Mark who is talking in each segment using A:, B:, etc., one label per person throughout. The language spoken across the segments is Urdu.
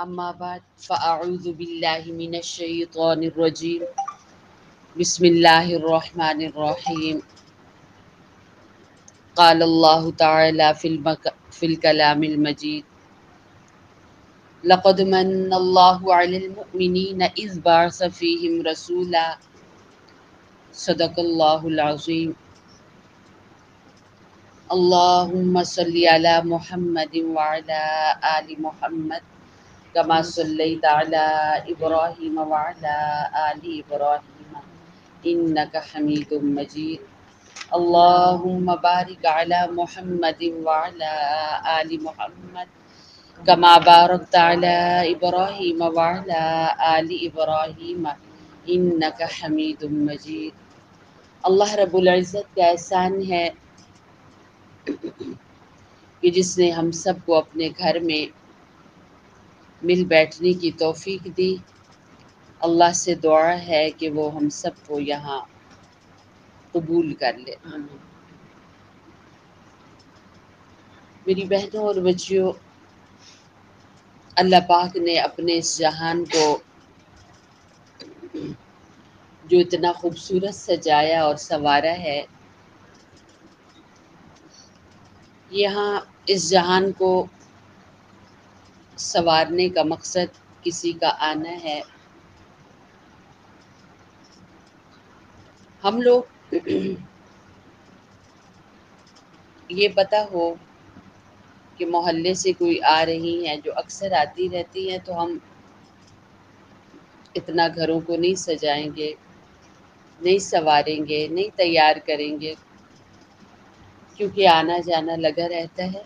A: اما بعد فاعوذ باللہ من الشیطان الرجیم بسم اللہ الرحمن الرحیم قال اللہ تعالی فی الکلام المجید لقد من اللہ علی المؤمنین اذ بعث فیہم رسولا صدق اللہ العظیم اللہم صلی علی محمد وعلی آل محمد كما صليت على إبراهيم وعلى آل إبراهيم إنك حميد مجيد اللهم بارك على محمد وعلى آل محمد كما باركت على إبراهيم وعلى آل إبراهيم إنك حميد مجيد۔ اللہ رب العزت کا احسان ہے کہ جس نے ہم سب کو اپنے گھر میں مل بیٹھنے کی توفیق دی۔ اللہ سے دعا ہے کہ وہ ہم سب کو یہاں قبول کر لے۔ میری بہنوں اور بچیوں، اللہ پاک نے اپنے اس جہان کو جو اتنا خوبصورت سجایا اور سنوارا ہے، یہاں اس جہان کو سنوارنے کا مقصد کسی کا آنا ہے۔ ہم لوگ یہ پتہ ہو کہ محلے سے کوئی آ رہی ہیں جو اکثر آتی رہتی ہیں، تو ہم اتنا گھروں کو نہیں سجائیں گے، نہیں سنواریں گے، نہیں تیار کریں گے، کیونکہ آنا جانا لگا رہتا ہے۔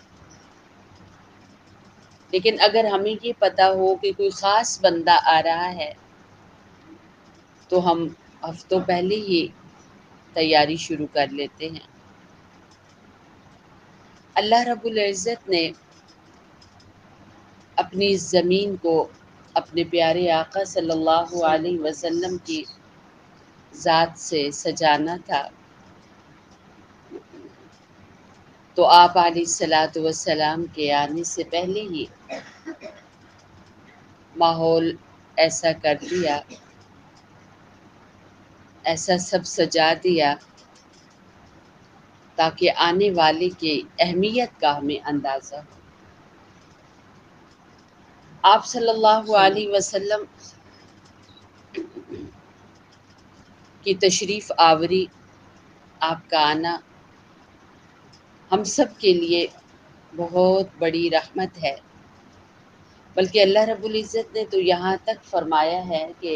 A: لیکن اگر ہمیں یہ پتہ ہو کہ کوئی خاص بندہ آ رہا ہے تو ہم ہفتوں پہلے ہی تیاری شروع کر لیتے ہیں۔ اللہ رب العزت نے اپنی اس زمین کو اپنے پیارے آقا صلی اللہ علیہ وسلم کی ذات سے سجانا تھا، تو آپ علیہ الصلاۃ والسلام کے آنے سے پہلے ہی ماحول ایسا کر دیا، ایسا سب سجا دیا تاکہ آنے والے کی اہمیت کا ہمیں اندازہ ہو۔ آپ صلی اللہ علیہ وسلم کی تشریف آوری، آپ کا آنا ہم سب کے لیے بہت بڑی رحمت ہے۔ بلکہ اللہ رب العزت نے تو یہاں تک فرمایا ہے کہ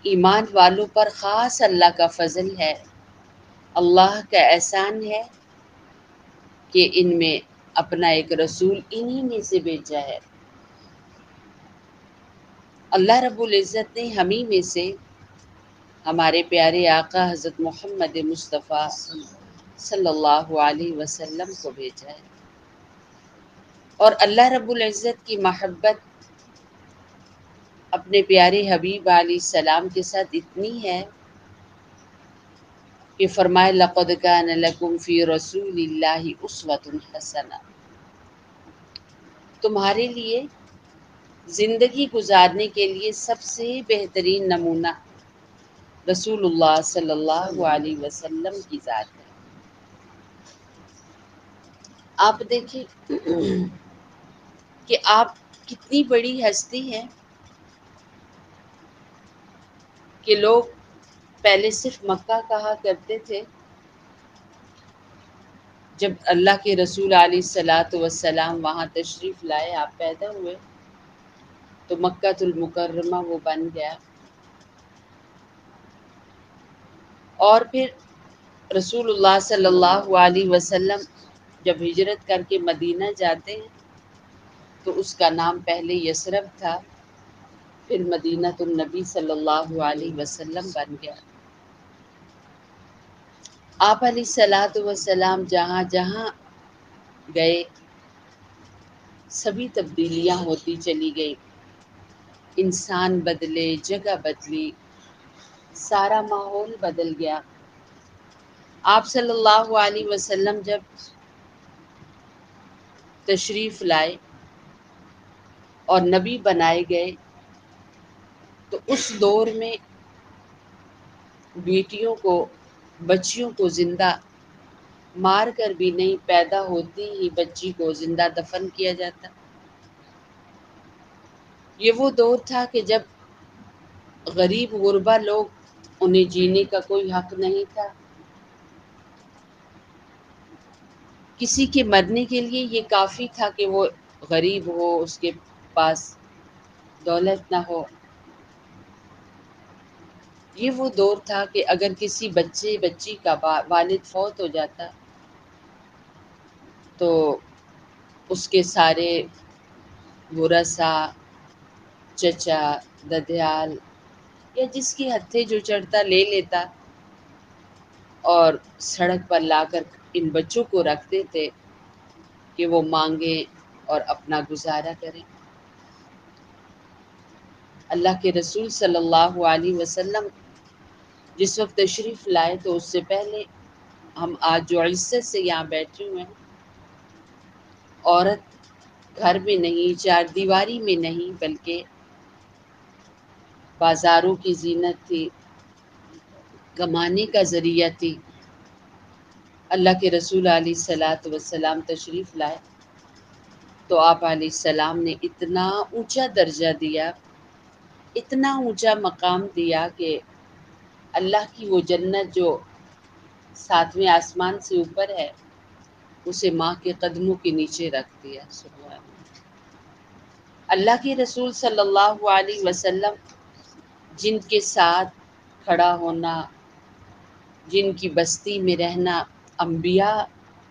A: ایمان والوں پر خاص اللہ کا فضل ہے، اللہ کا احسان ہے کہ ان میں اپنا ایک رسول انہی میں سے بھیجا ہے۔ اللہ رب العزت نے ہمیں میں سے ہمارے پیارے آقا حضرت محمد مصطفیٰ صلی اللہ علیہ وسلم کو بھیجا ہے، اور اللہ رب العزت کی محبت اپنے پیارے حبیب علیہ السلام کے ساتھ اتنی ہے کہ فرمائے لَقَدْ كَانَ لَكُمْ فِي رَسُولِ اللَّهِ أُسْوَةٌ حَسَنَةٌ، تمہارے لیے زندگی گزارنے کے لیے سب سے بہترین نمونہ رسول اللہ صلی اللہ علیہ وسلم کی ذات ہے۔ آپ دیکھیں کہ آپ کتنی بڑی ہستی ہیں کہ لوگ پہلے صرف مکہ کہا کرتے تھے، جب اللہ کے رسول علیہ الصلاۃ والسلام وہاں تشریف لائے، آپ پیدا ہوئے، تو مکہ المکرمہ وہ بن گیا۔ اور پھر رسول اللہ صلی اللہ علیہ وسلم جب ہجرت کر کے مدینہ جاتے ہیں تو اس کا نام پہلے یثرب تھا، پھر مدینہ النبی صلی اللہ علیہ وسلم بن گیا۔ آپ علیہ الصلاۃ والسلام جہاں جہاں گئے سبھی تبدیلیاں ہوتی چلی گئی، انسان بدلے، جگہ بدلی، سارا ماحول بدل گیا۔ آپ صلی اللہ علیہ وسلم جب تشریف لائے اور نبی بنائے گئے، تو اس دور میں بیٹیوں کو، بچیوں کو زندہ مار کر بھی نہیں، پیدا ہوتی ہی بچی کو زندہ دفن کیا جاتا۔ یہ وہ دور تھا کہ جب غریب غربا لوگ، انہیں جینے کا کوئی حق نہیں تھا۔ کسی کے مرنے کے لیے یہ کافی تھا کہ وہ غریب ہو، اس کے پاس دولت نہ ہو۔ یہ وہ دور تھا کہ اگر کسی بچی کا والد فوت ہو جاتا تو اس کے سارے ورثاء، چچا، ددیال یا جس کی ہتھے جو چڑھتا لے لیتا اور سڑک پر لا کر ان بچوں کو رکھتے تھے کہ وہ مانگیں اور اپنا گزارا کریں۔ اللہ کے رسول صلی اللہ علیہ وسلم جس وقت تشریف لائے تو اس سے پہلے ہم آج جو عزت سے یہاں بیٹھے ہوئے ہیں، عورت گھر میں نہیں، چار دیواری میں نہیں، بلکہ بازاروں کی زینت تھی، کمانے کا ذریعہ تھی۔ اللہ کے رسول علیہ الصلاۃ والسلام تشریف لائے تو آپ علیہ السلام نے اتنا اونچا درجہ دیا، اتنا اونچا مقام دیا کہ اللہ کی وہ جنت جو 7ویں آسمان سے اوپر ہے، اسے ماں کے قدموں کے نیچے رکھ دیا۔ سبحان اللہ۔ اللہ کے رسول صلی اللہ علیہ وسلم جن کے ساتھ کھڑا ہونا، جن کی بستی میں رہنا انبیاء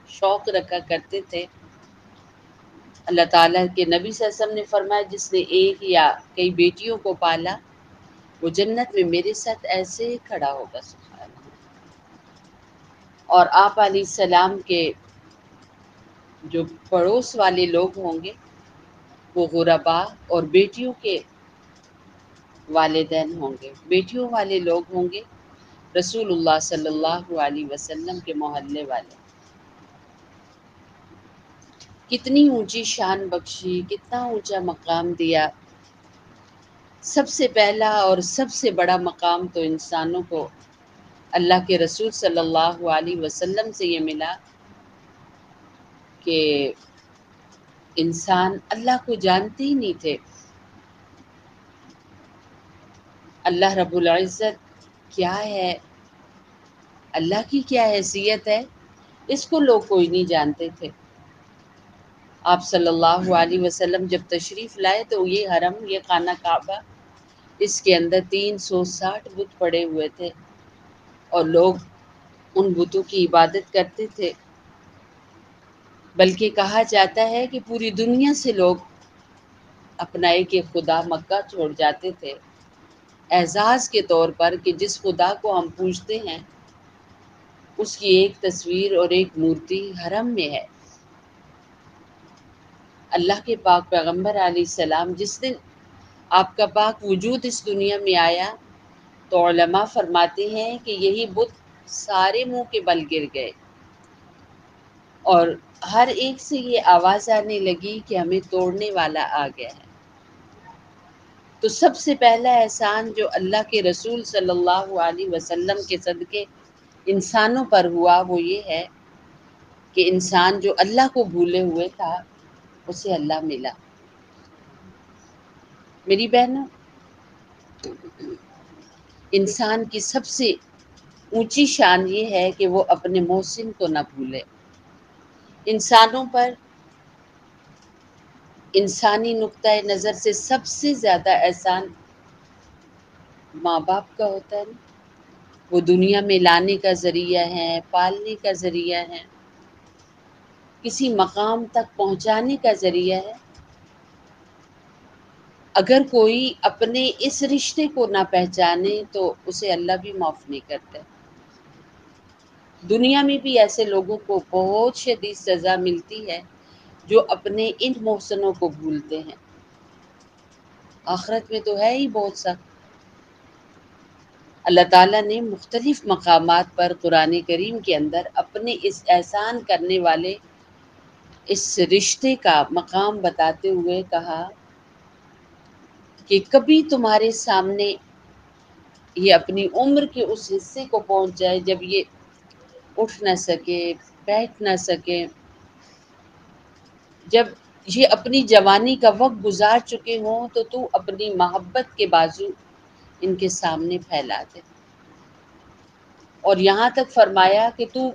A: شوق رکھا کرتے تھے، اللہ تعالیٰ کے نبی صلی اللہ علیہ وسلم نے فرمایا جس نے ایک یا کئی بیٹیوں کو پالا وہ جنت میں میرے ساتھ ایسے ہی کھڑا ہوگا۔ سبحان اللہ۔ اور آپ علیہ السلام کے جو پڑوس والے لوگ ہوں گے وہ غرباء اور بیٹیوں کے والدین ہوں گے، بیٹیوں والے لوگ ہوں گے رسول اللہ صلی اللہ علیہ وسلم کے محلے والے۔ کتنی اونچی شان بخشی، کتنا اونچا مقام دیا۔ سب سے پہلا اور سب سے بڑا مقام تو انسانوں کو اللہ کے رسول صلی اللہ علیہ وسلم سے یہ ملا کہ انسان اللہ کو جانتے ہی نہیں تھے۔ اللہ رب العزت کیا ہے، اللہ کی کیا حیثیت ہے، اس کو لوگ کوئی نہیں جانتے تھے۔ آپ صلی اللہ علیہ وسلم جب تشریف لائے تو یہ حرم، یہ خانہ کعبہ، اس کے اندر 360 بت پڑے ہوئے تھے اور لوگ ان بتوں کی عبادت کرتے تھے۔ بلکہ کہا جاتا ہے کہ پوری دنیا سے لوگ اپنا ایک خدا مکہ چھوڑ جاتے تھے اعزاز کے طور پر کہ جس خدا کو ہم پوجتے ہیں اس کی ایک تصویر اور ایک مورتی حرم میں ہے۔ اللہ کے پاک پیغمبر علیہ السلام جس دن آپ کا پاک وجود اس دنیا میں آیا تو علماء فرماتے ہیں کہ یہی بت سارے منہ کے بل گر گئے اور ہر ایک سے یہ آواز آنے لگی کہ ہمیں توڑنے والا آ گیا ہے۔ تو سب سے پہلا احسان جو اللہ کے رسول صلی اللہ علیہ وسلم کے صدقے انسانوں پر ہوا وہ یہ ہے کہ انسان جو اللہ کو بھولے ہوئے تھا اسے اللہ ملا۔ میری بہنوں، انسان کی سب سے اونچی شان یہ ہے کہ وہ اپنے محسن کو نہ بھولے۔ انسانوں پر انسانی نقطۂ نظر سے سب سے زیادہ احسان ماں باپ کا ہوتا ہے نا۔ وہ دنیا میں لانے کا ذریعہ ہے، پالنے کا ذریعہ ہے، کسی مقام تک پہنچانے کا ذریعہ ہے۔ اگر کوئی اپنے اس رشتے کو نہ پہچانے تو اسے اللہ بھی معاف نہیں کرتا۔ دنیا میں بھی ایسے لوگوں کو بہت شدید سزا ملتی ہے جو اپنے ان محسنوں کو بھولتے ہیں۔ آخرت میں تو ہے ہی بہت سخت۔ اللہ تعالیٰ نے مختلف مقامات پر قرآن کریم کے اندر اپنے اس احسان کرنے والے اس رشتے کا مقام بتاتے ہوئے کہا کہ کبھی تمہارے سامنے یہ اپنی عمر کے اس حصے کو پہنچ جائے جب یہ اٹھ نہ سکے، بیٹھ نہ سکے، جب یہ اپنی جوانی کا وقت گزار چکے ہوں تو تو اپنی محبت کے بازو ان کے سامنے پھیلا دے۔ اور یہاں تک فرمایا کہ تو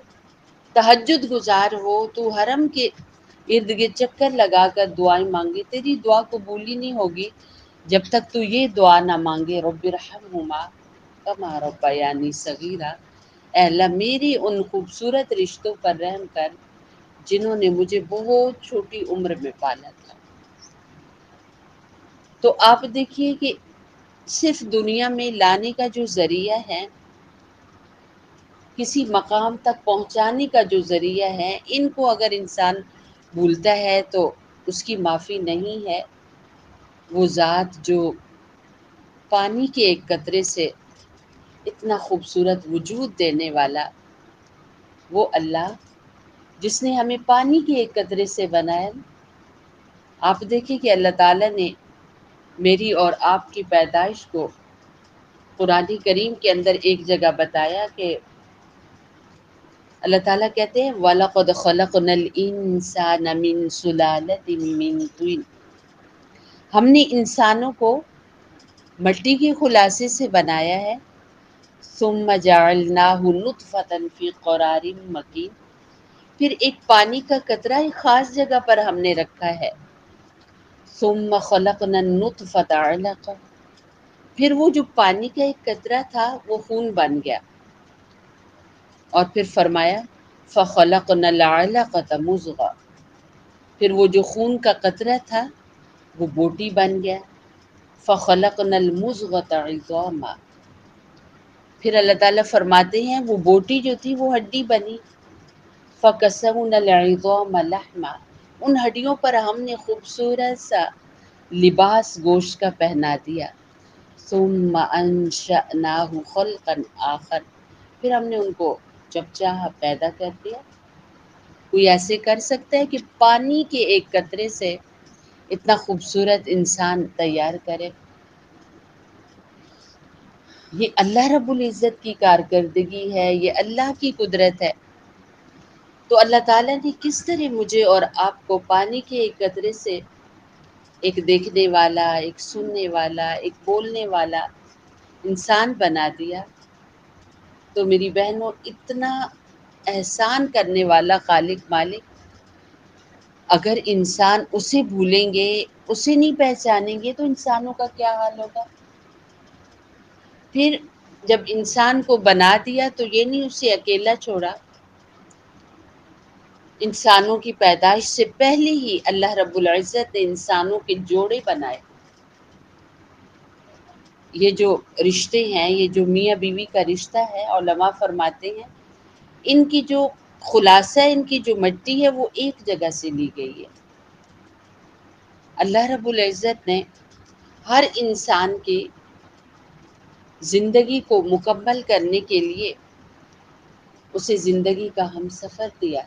A: تہجد گزار ہو، تو حرم کے ارد گرد چکر لگا کر دعائیں مانگے، تیری دعا قبولی نہیں ہوگی جب تک تو یہ دعا نہ مانگے، رب ارحمہما کما ربیانی صغیرا، اے اللہ میری ان خوبصورت رشتوں پر رحم کر جنہوں نے مجھے بہت چھوٹی عمر میں پالا تھا۔ تو آپ دیکھیے کہ صرف دنیا میں لانے کا جو ذریعہ ہے، کسی مقام تک پہنچانے کا جو ذریعہ ہے، ان کو اگر انسان بھولتا ہے تو اس کی معافی نہیں ہے۔ وہ ذات جو پانی کے ایک قطرے سے اتنا خوبصورت وجود دینے والا، وہ اللہ جس نے ہمیں پانی کے ایک قطرے سے بنایا۔ آپ دیکھیں کہ اللہ تعالیٰ نے میری اور آپ کی پیدائش کو قرآن کریم کے اندر ایک جگہ بتایا کہ اللہ تعالیٰ کہتے ہیں وَلَقَدْ خَلَقْنَا الْإِنسَانَ مِنْ سُلَالَةٍ مِنْ طِينٍ، ہم نے انسانوں کو مٹی کے خلاصے سے بنایا ہے، ثُمَّ جَعَلْنَاهُ نُطْفَةً فِي قَرَارٍ مَكِينٍ، پھر ایک پانی کا قطرہ ایک خاص جگہ پر ہم نے رکھا ہے، ثُمَّ خَلَقْنَا النُّطْفَةَ عَلَقَةً، پھر وہ جو پانی کا ایک قطرہ تھا وہ خون بن گیا، اور پھر فرمایا فَخَلَقْنَا الْعَلَقَةَ مُضْغَةً، پھر وہ جو خون کا قطرہ تھا وہ بوٹی بن گیا، فَخَلَقْنَا الْمُضْغَةَ عِظَامًا، پھر اللہ تعالیٰ فرماتے ہیں وہ بوٹی جو تھی وہ ہڈی بنی، فَكَسَوْنَا الْعِظَامَ لَحْمًا، ان ہڈیوں پر ہم نے خوبصورت سا لباس گوشت کا پہنا دیا، ثُمَّ أَنشَأْنَاهُ خَلْقًا آخر، پھر ہم نے ان کو جب چاہا پیدا کر دیا۔ کوئی ایسے کر سکتا ہے کہ پانی کے ایک قطرے سے اتنا خوبصورت انسان تیار کرے؟ یہ اللہ رب العزت کی کارکردگی ہے، یہ اللہ کی قدرت ہے۔ تو اللہ تعالیٰ نے کس طرح مجھے اور آپ کو پانی کے ایک قطرے سے ایک دیکھنے والا، ایک سننے والا، ایک بولنے والا انسان بنا دیا۔ تو میری بہنوں، اتنا احسان کرنے والا خالق مالک، اگر انسان اسے بھولیں گے، اسے نہیں پہچانیں گے تو انسانوں کا کیا حال ہوگا؟ پھر جب انسان کو بنا دیا تو یہ نہیں اسے اکیلا چھوڑا، انسانوں کی پیدائش سے پہلے ہی اللہ رب العزت نے انسانوں کے جوڑے بنائے۔ یہ جو رشتے ہیں، یہ جو میاں بیوی کا رشتہ ہے، علماء فرماتے ہیں ان کی جو خلاصہ، ان کی جو مٹی ہے وہ ایک جگہ سے لی گئی ہے۔ اللہ رب العزت نے ہر انسان کی زندگی کو مکمل کرنے کے لیے اسے زندگی کا ہم سفر دیا،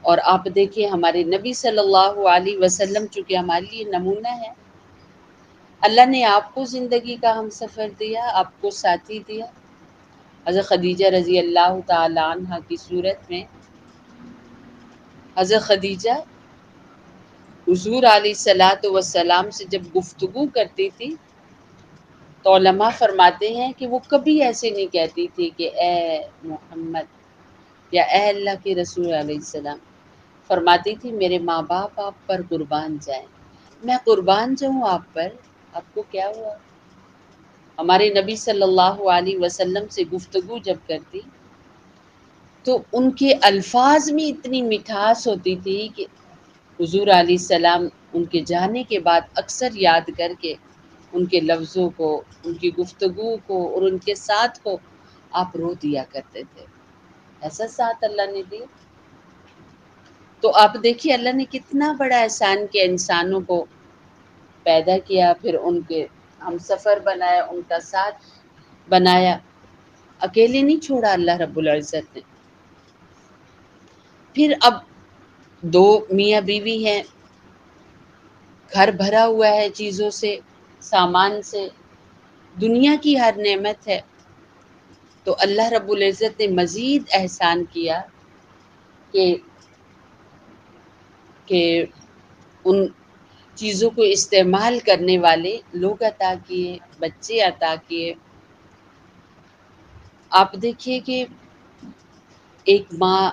A: اور آپ دیکھیں ہمارے نبی صلی اللہ علیہ وسلم چونکہ ہمارے لیے نمونہ ہے، اللہ نے آپ کو زندگی کا ہم سفر دیا، آپ کو ساتھی دیا۔ حضرت خدیجہ رضی اللہ تعالی عنہ کی صورت میں حضرت خدیجہ حضور علیہ السلام سے جب گفتگو کرتی تھی تو علماء فرماتے ہیں کہ وہ کبھی ایسے نہیں کہتی تھی کہ اے محمد یا اے اللہ کے رسول علیہ السلام، فرماتی تھی میرے ماں باپ آپ پر قربان جائیں، میں قربان جاؤں آپ پر، آپ کو کیا ہوا؟ ہمارے نبی صلی اللہ علیہ وسلم سے گفتگو جب کرتی تو ان کے الفاظ میں اتنی مٹھاس ہوتی تھی کہ حضور علیہ السلام ان کے جانے کے بعد اکثر یاد کر کے ان کے لفظوں کو، ان کی گفتگو کو اور ان کے ساتھ کو آپ رو دیا کرتے تھے۔ ایسا ساتھ اللہ نے دیا۔ تو آپ دیکھیے اللہ نے کتنا بڑا احسان کیا، انسانوں کو پیدا کیا، پھر ان کے ہم سفر بنایا، ان کا ساتھ بنایا، اکیلے نہیں چھوڑا اللہ رب العزت نے۔ پھر اب دو میاں بیوی ہیں، گھر بھرا ہوا ہے چیزوں سے، سامان سے، دنیا کی ہر نعمت ہے، تو اللہ رب العزت نے مزید احسان کیا کہ کہ ان چیزوں کو استعمال کرنے والے لوگ عطا کیے، بچے عطا کیے۔ آپ دیکھیے کہ ایک ماں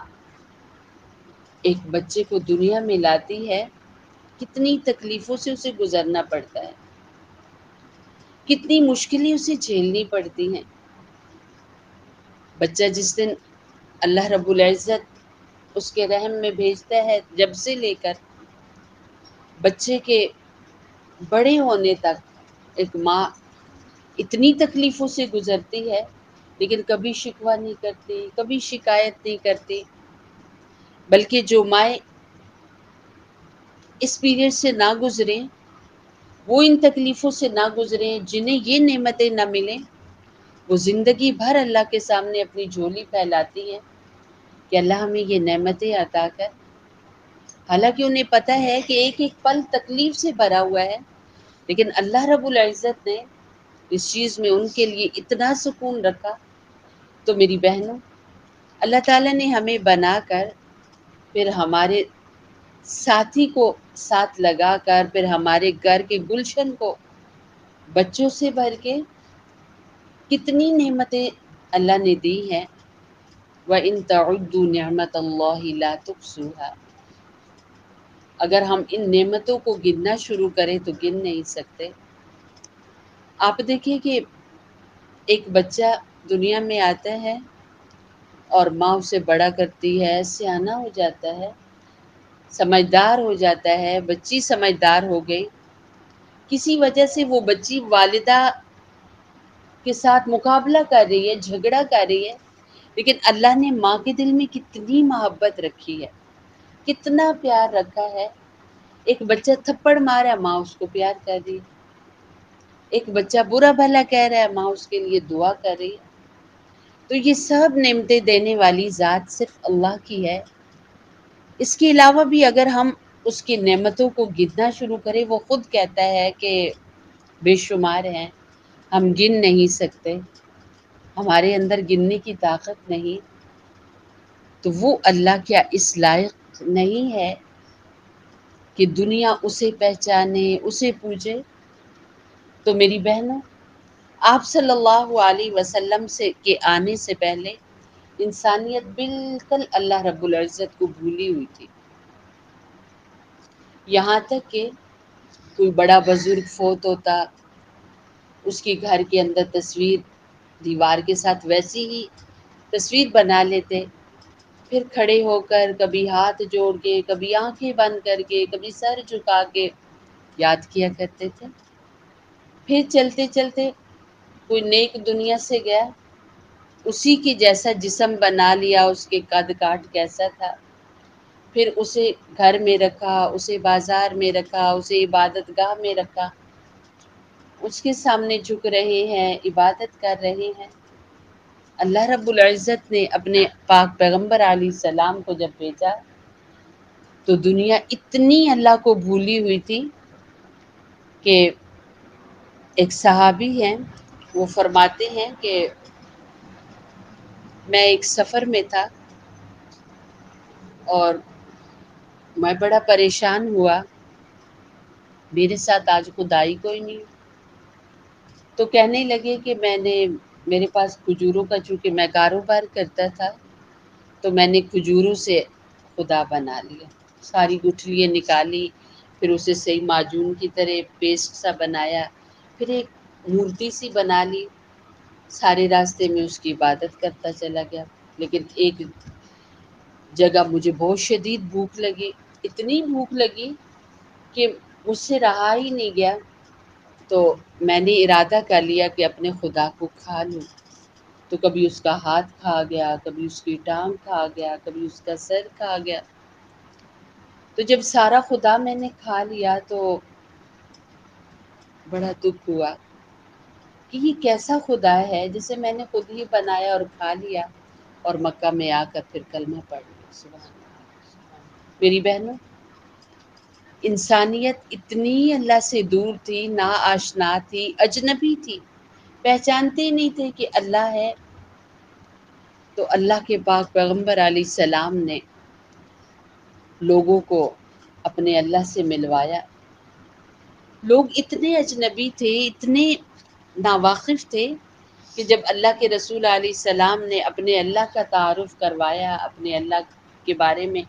A: ایک بچے کو دنیا میں لاتی ہے، کتنی تکلیفوں سے اسے گزرنا پڑتا ہے، کتنی مشکلیں اسے جھیلنی پڑتی ہیں۔ بچہ جس دن اللہ رب العزت اس کے رحم میں بھیجتا ہے، جب سے لے کر بچے کے بڑے ہونے تک ایک ماں اتنی تکلیفوں سے گزرتی ہے، لیکن کبھی شکوہ نہیں کرتی، کبھی شکایت نہیں کرتی، بلکہ جو مائیں اس پیریڈ سے نہ گزریں، وہ ان تکلیفوں سے نہ گزریں، جنہیں یہ نعمتیں نہ ملیں، وہ زندگی بھر اللہ کے سامنے اپنی جھولی پھیلاتی ہیں کہ اللہ ہمیں یہ نعمتیں عطا کر، حالانکہ انہیں پتہ ہے کہ ایک ایک پل تکلیف سے بھرا ہوا ہے، لیکن اللہ رب العزت نے اس چیز میں ان کے لیے اتنا سکون رکھا۔ تو میری بہنوں، اللہ تعالیٰ نے ہمیں بنا کر پھر ہمارے ساتھی کو ساتھ لگا کر پھر ہمارے گھر کے گلشن کو بچوں سے بھر کے کتنی نعمتیں اللہ نے دی ہیں۔ وَإِن تَعُدُّوا نِعْمَةَ اللَّهِ لَا تُحْصُوهَا، اگر ہم ان نعمتوں کو گننا شروع کریں تو گن نہیں سکتے۔ آپ دیکھیں کہ ایک بچہ دنیا میں آتا ہے اور ماں اسے بڑا کرتی ہے، سیانہ ہو جاتا ہے، سمجھدار ہو جاتا ہے، بچی سمجھدار ہو گئی، کسی وجہ سے وہ بچی والدہ کے ساتھ مقابلہ کر رہی ہے، جھگڑا کر رہی ہے، لیکن اللہ نے ماں کے دل میں کتنی محبت رکھی ہے، کتنا پیار رکھا ہے۔ ایک بچہ تھپڑ مارا، ماں اس کو پیار کر رہی ہے، ایک بچہ برا بھلا کہہ رہا ہے، ماں اس کے لیے دعا کر رہی ہے۔ تو یہ سب نعمتیں دینے والی ذات صرف اللہ کی ہے۔ اس کے علاوہ بھی اگر ہم اس کی نعمتوں کو گننا شروع کریں، وہ خود کہتا ہے کہ بے شمار ہیں، ہم گن نہیں سکتے، ہمارے اندر گننے کی طاقت نہیں، تو وہ اللہ کیا اس لائق نہیں ہے کہ دنیا اسے پہچانے، اسے پوجے؟ تو میری بہنوں، آپ صلی اللہ علیہ وسلم کے آنے سے پہلے انسانیت بالکل اللہ رب العزت کو بھولی ہوئی تھی، یہاں تک کہ کوئی بڑا بزرگ فوت ہوتا، اس کے گھر کے اندر تصویر دیوار کے ساتھ ویسی ہی تصویر بنا لیتے، پھر کھڑے ہو کر کبھی ہاتھ جوڑ کے، کبھی آنکھیں بند کر کے، کبھی سر جھکا کے یاد کیا کرتے تھے۔ پھر چلتے چلتے کوئی نیک دنیا سے گیا، اسی کے جیسا جسم بنا لیا، اس کے قد کاٹ کیسا تھا، پھر اسے گھر میں رکھا، اسے بازار میں رکھا، اسے عبادت گاہ میں رکھا، اس کے سامنے جھک رہے ہیں، عبادت کر رہے ہیں۔ اللہ رب العزت نے اپنے پاک پیغمبر علیہ السلام کو جب بھیجا تو دنیا اتنی اللہ کو بھولی ہوئی تھی کہ ایک صحابی ہیں، وہ فرماتے ہیں کہ میں ایک سفر میں تھا اور میں بڑا پریشان ہوا، میرے ساتھ آج خدائی کوئی نہیں، تو کہنے لگے کہ میرے پاس کھجوروں کا، چونکہ میں کاروبار کرتا تھا، تو میں نے کھجوروں سے خدا بنا لیا، ساری گٹھلیاں نکالی، پھر اسے صحیح معجون کی طرح پیسٹ سا بنایا، پھر ایک مورتی سی بنا لی، سارے راستے میں اس کی عبادت کرتا چلا گیا۔ لیکن ایک جگہ مجھے بہت شدید بھوک لگی، اتنی بھوک لگی کہ مجھ سے رہا ہی نہیں گیا، تو میں نے ارادہ کر لیا کہ اپنے خدا کو کھا لوں، تو کبھی اس کا ہاتھ کھا گیا، کبھی اس کی ٹانگ کھا گیا، کبھی اس کا سر کھا گیا۔ تو جب سارا خدا میں نے کھا لیا تو بڑا دکھ ہوا کہ یہ کیسا خدا ہے جسے میں نے خود ہی بنایا اور کھا لیا، اور مکہ میں آ کر پھر کلمہ پڑھ لیا۔ سبحان اللہ۔ میری بہنوں، انسانیت اتنی اللہ سے دور تھی، نا آشنا تھی، اجنبی تھی، پہچانتے ہی نہیں تھے کہ اللہ ہے۔ تو اللہ کے پاک پیغمبر علیہ السلام نے لوگوں کو اپنے اللہ سے ملوایا۔ لوگ اتنے اجنبی تھے، اتنے ناواقف تھے کہ جب اللہ کے رسول علیہ السلام نے اپنے اللہ کا تعارف کروایا، اپنے اللہ کے بارے میں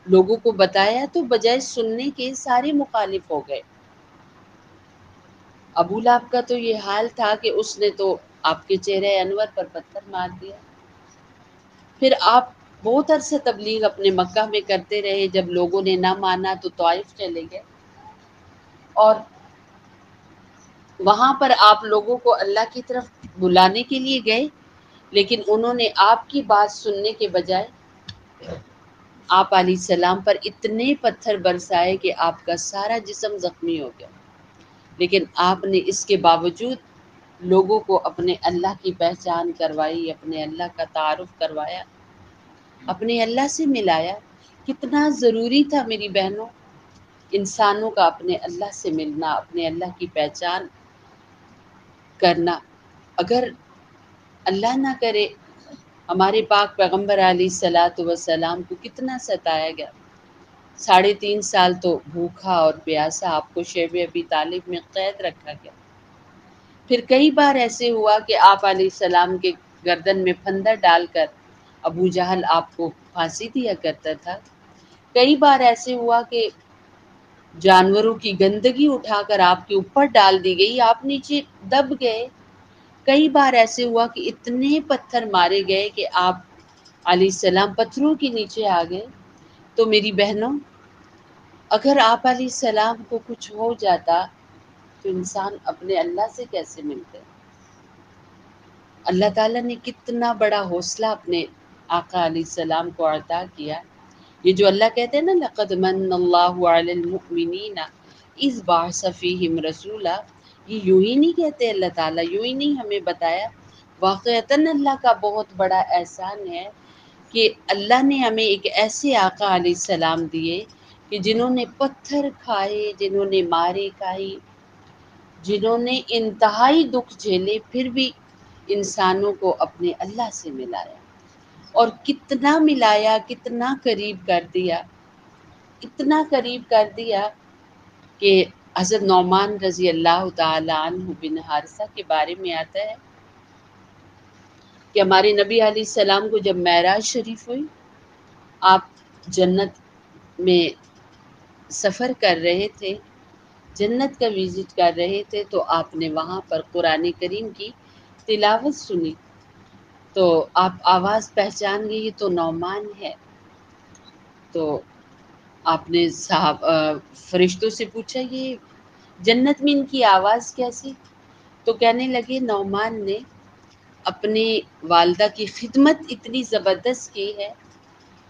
A: لوگوں کو بتایا، تو بجائے سننے کے سارے مخالف ہو گئے۔ ابو لہب کا تو یہ حال تھا کہ اس نے تو آپ کے چہرے انور پر پتھر مار دیا۔ پھر آپ بہت عرصہ تبلیغ اپنے مکہ میں کرتے رہے، جب لوگوں نے نہ مانا تو طائف چلے گئے، اور وہاں پر آپ لوگوں کو اللہ کی طرف بلانے کے لیے گئے، لیکن انہوں نے آپ کی بات سننے کے بجائے آپ علیہ السلام پر اتنے پتھر برسائے کہ آپ کا سارا جسم زخمی ہو گیا۔ لیکن آپ نے اس کے باوجود لوگوں کو اپنے اللہ کی پہچان کروائی، اپنے اللہ کا تعارف کروایا، اپنے اللہ سے ملایا۔ کتنا ضروری تھا میری بہنوں انسانوں کا اپنے اللہ سے ملنا، اپنے اللہ کی پہچان کرنا۔ اگر اللہ نہ کرے، ہمارے پاک پیغمبر علیہ الصلاۃ والسلام کو کتنا ستایا گیا۔ 3.5 سال تو بھوکھا اور پیاسا آپ کو شیب ابی طالب میں قید رکھا گیا۔ پھر کئی بار ایسے ہوا کہ آپ علیہ السلام کے گردن میں پھندر ڈال کر ابو جہل آپ کو پھانسی دیا کرتا تھا۔ کئی بار ایسے ہوا کہ جانوروں کی گندگی اٹھا کر آپ کے اوپر ڈال دی گئی، آپ نیچے دب گئے۔ کئی بار ایسے ہوا کہ اتنے پتھر مارے گئے کہ آپ علیہ السلام پتھروں کے نیچے آ گئے۔ تو میری بہنوں، اگر آپ علیہ السلام کو کچھ ہو جاتا تو انسان اپنے اللہ سے کیسے ملتے؟ اللہ تعالیٰ نے کتنا بڑا حوصلہ اپنے آقا علیہ السلام کو عطا کیا۔ یہ جو اللہ کہتے ہیں نا، لَقَدْ مَنَّ اللَّهُ عَلَى الْمُؤْمِنِينَ إِذْ بَعَثَ فِيهِمْ رَسُولًا، یہ یوں ہی نہیں کہتے اللہ تعالیٰ، یوں ہی نہیں ہمیں بتایا۔ واقعتاً اللہ کا بہت بڑا احسان ہے کہ اللہ نے ہمیں ایک ایسے آقا علیہ السلام دیے کہ جنہوں نے پتھر کھائے، جنہوں نے مارے کھائی، جنہوں نے انتہائی دکھ جھیلے، پھر بھی انسانوں کو اپنے اللہ سے ملایا، اور کتنا ملایا، کتنا قریب کر دیا، اتنا قریب کر دیا کہ حضرت نعمان رضی اللہ تعالی عنہ بن حارثہ کے بارے میں آتا ہے کہ ہمارے نبی علیہ السلام کو جب معراج شریف ہوئی، آپ جنت میں سفر کر رہے تھے، جنت کا وزٹ کر رہے تھے، تو آپ نے وہاں پر قرآن کریم کی تلاوت سنی، تو آپ آواز پہچان گئی، تو نعمان ہے۔ تو آپ نے فرشتوں سے پوچھا یہ جنت میں ان کی آواز کیسی؟ تو کہنے لگے نعمان نے اپنی والدہ کی خدمت اتنی زبردست کی ہے،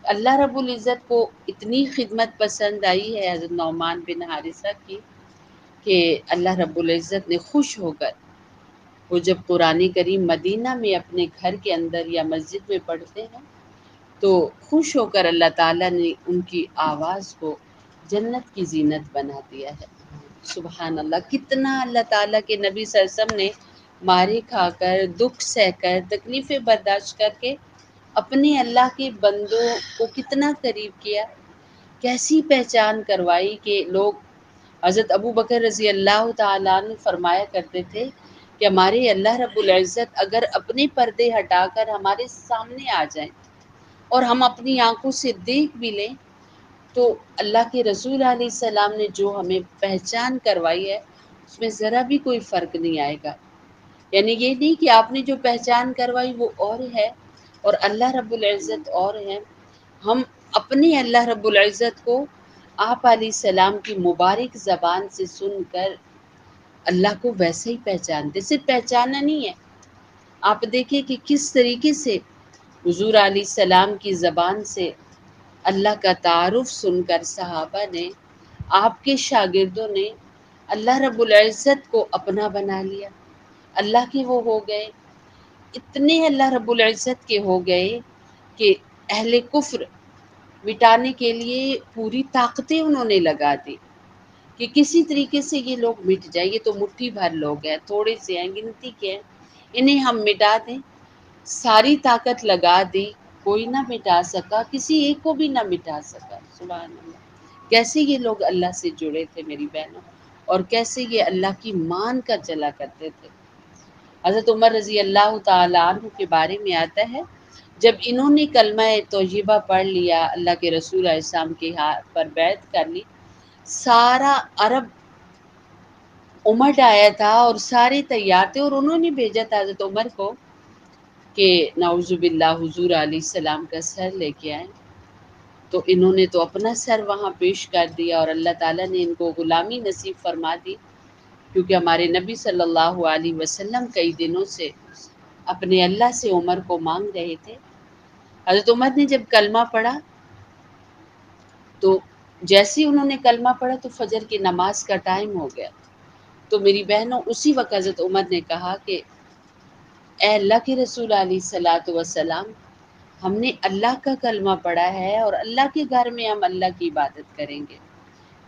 A: اللہ رب العزت کو اتنی خدمت پسند آئی ہے حضرت نعمان بن حارثہ کی کہ اللہ رب العزت نے خوش ہو کر، وہ جب قرآن کریم مدینہ میں اپنے گھر کے اندر یا مسجد میں پڑھتے ہیں تو خوش ہو کر اللہ تعالیٰ نے ان کی آواز کو جنت کی زینت بنا دیا ہے۔ سبحان اللہ، کتنا اللہ تعالیٰ کے نبی صلی اللہ علیہ وسلم نے مارے کھا کر، دکھ سہ کر، تکلیفیں برداشت کر کے اپنے اللہ کے بندوں کو کتنا قریب کیا، کیسی پہچان کروائی کہ لوگ، حضرت ابو بکر رضی اللہ تعالیٰ عنہ فرمایا کرتے تھے کہ ہمارے اللہ رب العزت اگر اپنے پردے ہٹا کر ہمارے سامنے آ جائیں اور ہم اپنی آنکھوں سے دیکھ بھی لیں، تو اللہ کے رسول علیہ السلام نے جو ہمیں پہچان کروائی ہے اس میں ذرا بھی کوئی فرق نہیں آئے گا۔ یعنی یہ نہیں کہ آپ نے جو پہچان کروائی وہ اور ہے اور اللہ رب العزت اور ہے۔ ہم اپنے اللہ رب العزت کو آپ علیہ السلام کی مبارک زبان سے سن کر اللہ کو ویسے ہی پہچانتے، صرف پہچانا نہیں ہے۔ آپ دیکھیں کہ کس طریقے سے حضور علیہ السلام کی زبان سے اللہ کا تعارف سن کر صحابہ نے، آپ کے شاگردوں نے اللہ رب العزت کو اپنا بنا لیا، اللہ کے وہ ہو گئے، اتنے اللہ رب العزت کے ہو گئے کہ اہل کفر مٹانے کے لیے پوری طاقتیں انہوں نے لگا دی۔ کہ کسی طریقے سے یہ لوگ مٹ جائیں. یہ تو مٹھی بھر لوگ ہیں، تھوڑے سے ہیں، گنتی کے ہیں، انہیں ہم مٹا دیں. ساری طاقت لگا دی، کوئی نہ مٹا سکا، کسی ایک کو بھی نہ مٹا سکا. سبحان اللہ. کیسے یہ لوگ اللہ سے جڑے تھے میری بہنوں، اور کیسے یہ اللہ کی مان کر چلا کرتے تھے. حضرت عمر رضی اللہ تعالیٰ عنہ کے بارے میں آتا ہے، جب انہوں نے کلمہ طیبہ پڑھ لیا، اللہ کے رسول علیہ السلام کے ہاتھ پر بیعت کر لی، سارا عرب امٹ آیا تھا اور سارے تیار تھے، اور انہوں نے بھیجا تھا حضرت عمر کو کہ نعوذ باللہ حضور علیہ السلام کا سر لے کے آئیں. تو انہوں نے تو اپنا سر وہاں پیش کر دیا، اور اللہ تعالیٰ نے ان کو غلامی نصیب فرما دی، کیونکہ ہمارے نبی صلی اللہ علیہ وسلم کئی دنوں سے اپنے اللہ سے عمر کو مانگ رہے تھے. حضرت عمر نے جب کلمہ پڑھا تو جیسے انہوں نے کلمہ پڑھا تو فجر کی نماز کا ٹائم ہو گیا. تو میری بہنوں اسی وقت حضرت عمر نے کہا کہ اے اللہ کے رسول علیہ الصلاۃ والسلام، ہم نے اللہ کا کلمہ پڑھا ہے اور اللہ کے گھر میں ہم اللہ کی عبادت کریں گے،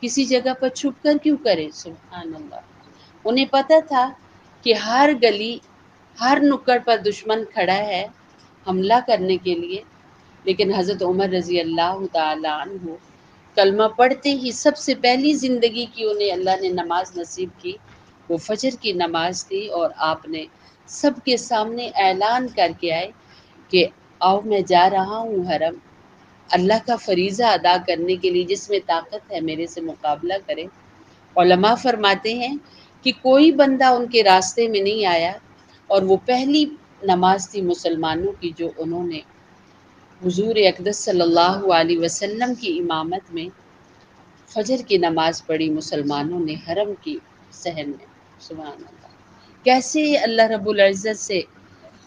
A: کسی جگہ پر چھپ کر کیوں کریں. سبحان اللہ. انہیں پتہ تھا کہ ہر گلی، ہر نکڑ پر دشمن کھڑا ہے حملہ کرنے کے لیے، لیکن حضرت عمر رضی اللہ تعالیٰ عنہ کلمہ پڑھتے ہی سب سے پہلی زندگی کی انہیں اللہ نے نماز نصیب کی، وہ فجر کی نماز تھی. اور آپ نے سب کے سامنے اعلان کر کے آئے کہ آؤ میں جا رہا ہوں حرم، اللہ کا فریضہ ادا کرنے کے لیے، جس میں طاقت ہے میرے سے مقابلہ کرے. علماء فرماتے ہیں کہ کوئی بندہ ان کے راستے میں نہیں آیا، اور وہ پہلی نماز تھی مسلمانوں کی جو انہوں نے حضور اقدس صلی اللہ علیہ وسلم کی امامت میں فجر کی نماز پڑھی مسلمانوں نے حرم کی صحن میں. سبحان اللہ. کیسے اللہ رب العزت سے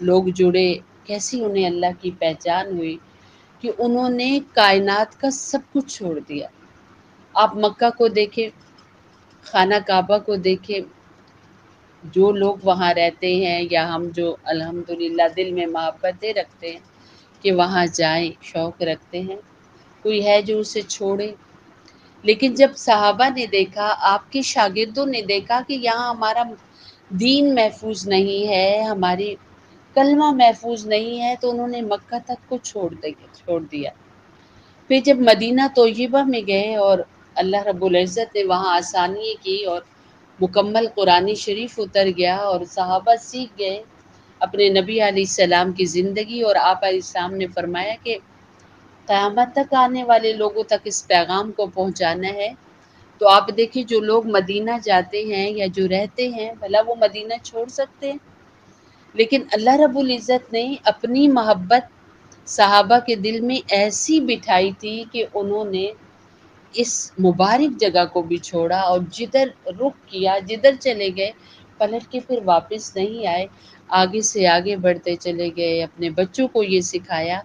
A: لوگ جڑے، کیسی انہیں اللہ کی پہچان ہوئی کہ انہوں نے کائنات کا سب کچھ چھوڑ دیا. آپ مکہ کو دیکھیں، خانہ کعبہ کو دیکھیں، جو لوگ وہاں رہتے ہیں یا ہم جو الحمدللہ دل میں محبتیں رکھتے ہیں کہ وہاں جائیں، شوق رکھتے ہیں، کوئی ہے جو اسے چھوڑے. لیکن جب صحابہ نے دیکھا، آپ کے شاگردوں نے دیکھا کہ یہاں ہمارا دین محفوظ نہیں ہے، ہماری کلمہ محفوظ نہیں ہے، تو انہوں نے مکہ تک کو چھوڑ دیا. پھر جب مدینہ طیبہ میں گئے اور اللہ رب العزت نے وہاں آسانی کی اور مکمل قرآن شریف اتر گیا اور صحابہ سیکھ گئے اپنے نبی علیہ السلام کی زندگی، اور آپ علیہ السلام نے فرمایا کہ قیامت تک آنے والے لوگوں تک اس پیغام کو پہنچانا ہے. تو آپ دیکھیں جو لوگ مدینہ جاتے ہیں یا جو رہتے ہیں، بھلا وہ مدینہ چھوڑ سکتے ہیں؟ لیکن اللہ رب العزت نے اپنی محبت صحابہ کے دل میں ایسی بٹھائی تھی کہ انہوں نے اس مبارک جگہ کو بھی چھوڑا، اور جدھر رخ کیا، جدھر چلے گئے، پلٹ کے پھر واپس نہیں آئے، آگے سے آگے بڑھتے چلے گئے. اپنے بچوں کو یہ سکھایا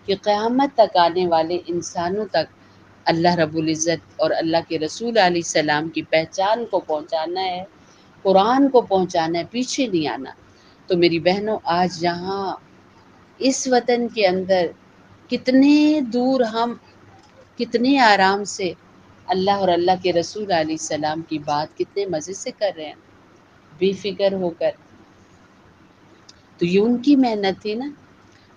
A: کہ قیامت تک آنے والے انسانوں تک اللہ رب العزت اور اللہ کے رسول علیہ السلام کی پہچان کو پہنچانا ہے، قرآن کو پہنچانا ہے، پیچھے نہیں آنا. تو میری بہنوں، آج یہاں اس وطن کے اندر کتنے دور ہم کتنے آرام سے اللہ اور اللہ کے رسول علیہ السلام کی بات کتنے مزے سے کر رہے ہیں، بے فکر ہو کر. تو یہ ان کی محنت تھی نا.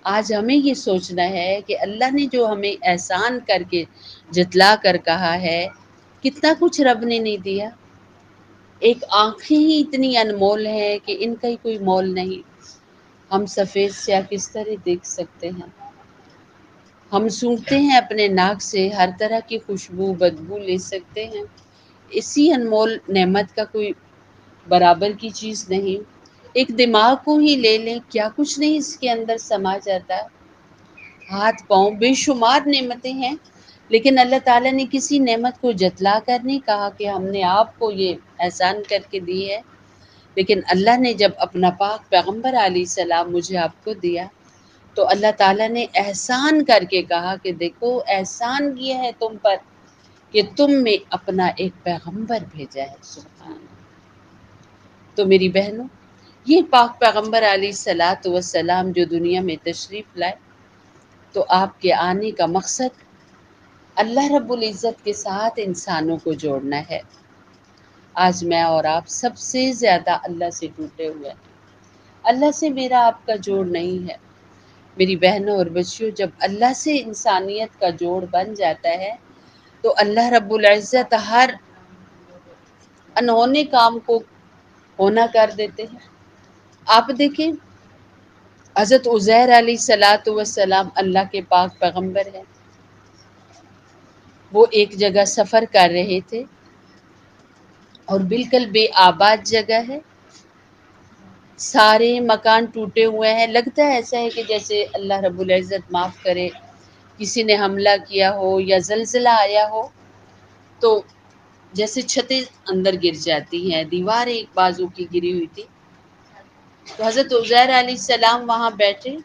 A: آج ہمیں یہ سوچنا ہے کہ اللہ نے جو ہمیں احسان کر کے جتلا کر کہا ہے، کتنا کچھ رب نے نہیں دیا. ایک آنکھیں ہی اتنی انمول ہیں کہ ان کا ہی کوئی مول نہیں. ہم سفید سیاہ کس طرح دیکھ سکتے ہیں، ہم سونگھتے ہیں اپنے ناک سے، ہر طرح کی خوشبو بدبو لے سکتے ہیں. اسی انمول نعمت کا کوئی برابر کی چیز نہیں. ایک دماغ کو ہی لے لیں، کیا کچھ نہیں اس کے اندر سما جاتا. ہاتھ پاؤں، بے شمار نعمتیں ہیں، لیکن اللہ تعالیٰ نے کسی نعمت کو جتلا کر نہیں کہا کہ ہم نے آپ کو یہ احسان کر کے دی ہے. لیکن اللہ نے جب اپنا پاک پیغمبر علیہ السلام مجھے آپ کو دیا، تو اللہ تعالیٰ نے احسان کر کے کہا کہ دیکھو احسان کیا ہے تم پر کہ تم میں اپنا ایک پیغمبر بھیجا ہے. سبحان اللہ. تو میری بہنوں، یہ پاک پیغمبر علیہ الصلاۃ والسلام جو دنیا میں تشریف لائے، تو آپ کے آنے کا مقصد اللہ رب العزت کے ساتھ انسانوں کو جوڑنا ہے. آج میں اور آپ سب سے زیادہ اللہ سے ٹوٹے ہوئے ہیں۔ اللہ سے میرا آپ کا جوڑ نہیں ہے۔ میری بہنوں اور بچیوں، جب اللہ سے انسانیت کا جوڑ بن جاتا ہے تو اللہ رب العزت ہر انہونے کام کو ہونا کر دیتے ہیں۔ آپ دیکھیں، حضرت عزیر علیہ الصلاۃ والسلام اللہ کے پاک پیغمبر ہیں۔ وہ ایک جگہ سفر کر رہے تھے اور بالکل بے آباد جگہ ہے، سارے مکان ٹوٹے ہوئے ہیں، لگتا ہے ایسا ہے کہ جیسے اللہ رب العزت معاف کرے کسی نے حملہ کیا ہو یا زلزلہ آیا ہو تو جیسے چھتیں اندر گر جاتی ہیں، دیوار ایک بازو کی گری ہوئی تھی۔ تو حضرت عزیر علیہ السلام وہاں بیٹھے،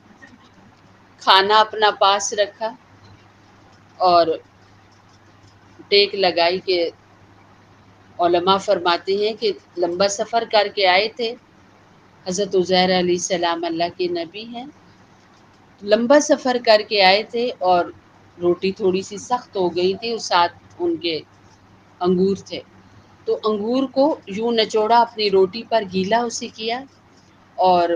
A: کھانا اپنا پاس رکھا اور ٹیک لگائی کہ علماء فرماتے ہیں کہ لمبا سفر کر کے آئے تھے۔ حضرت عزیر علیہ السلام اللہ کے نبی ہیں، لمبا سفر کر کے آئے تھے اور روٹی تھوڑی سی سخت ہو گئی تھی اور ساتھ ان کے انگور تھے، تو انگور کو یوں نچوڑا، اپنی روٹی پر گیلا اسے کیا اور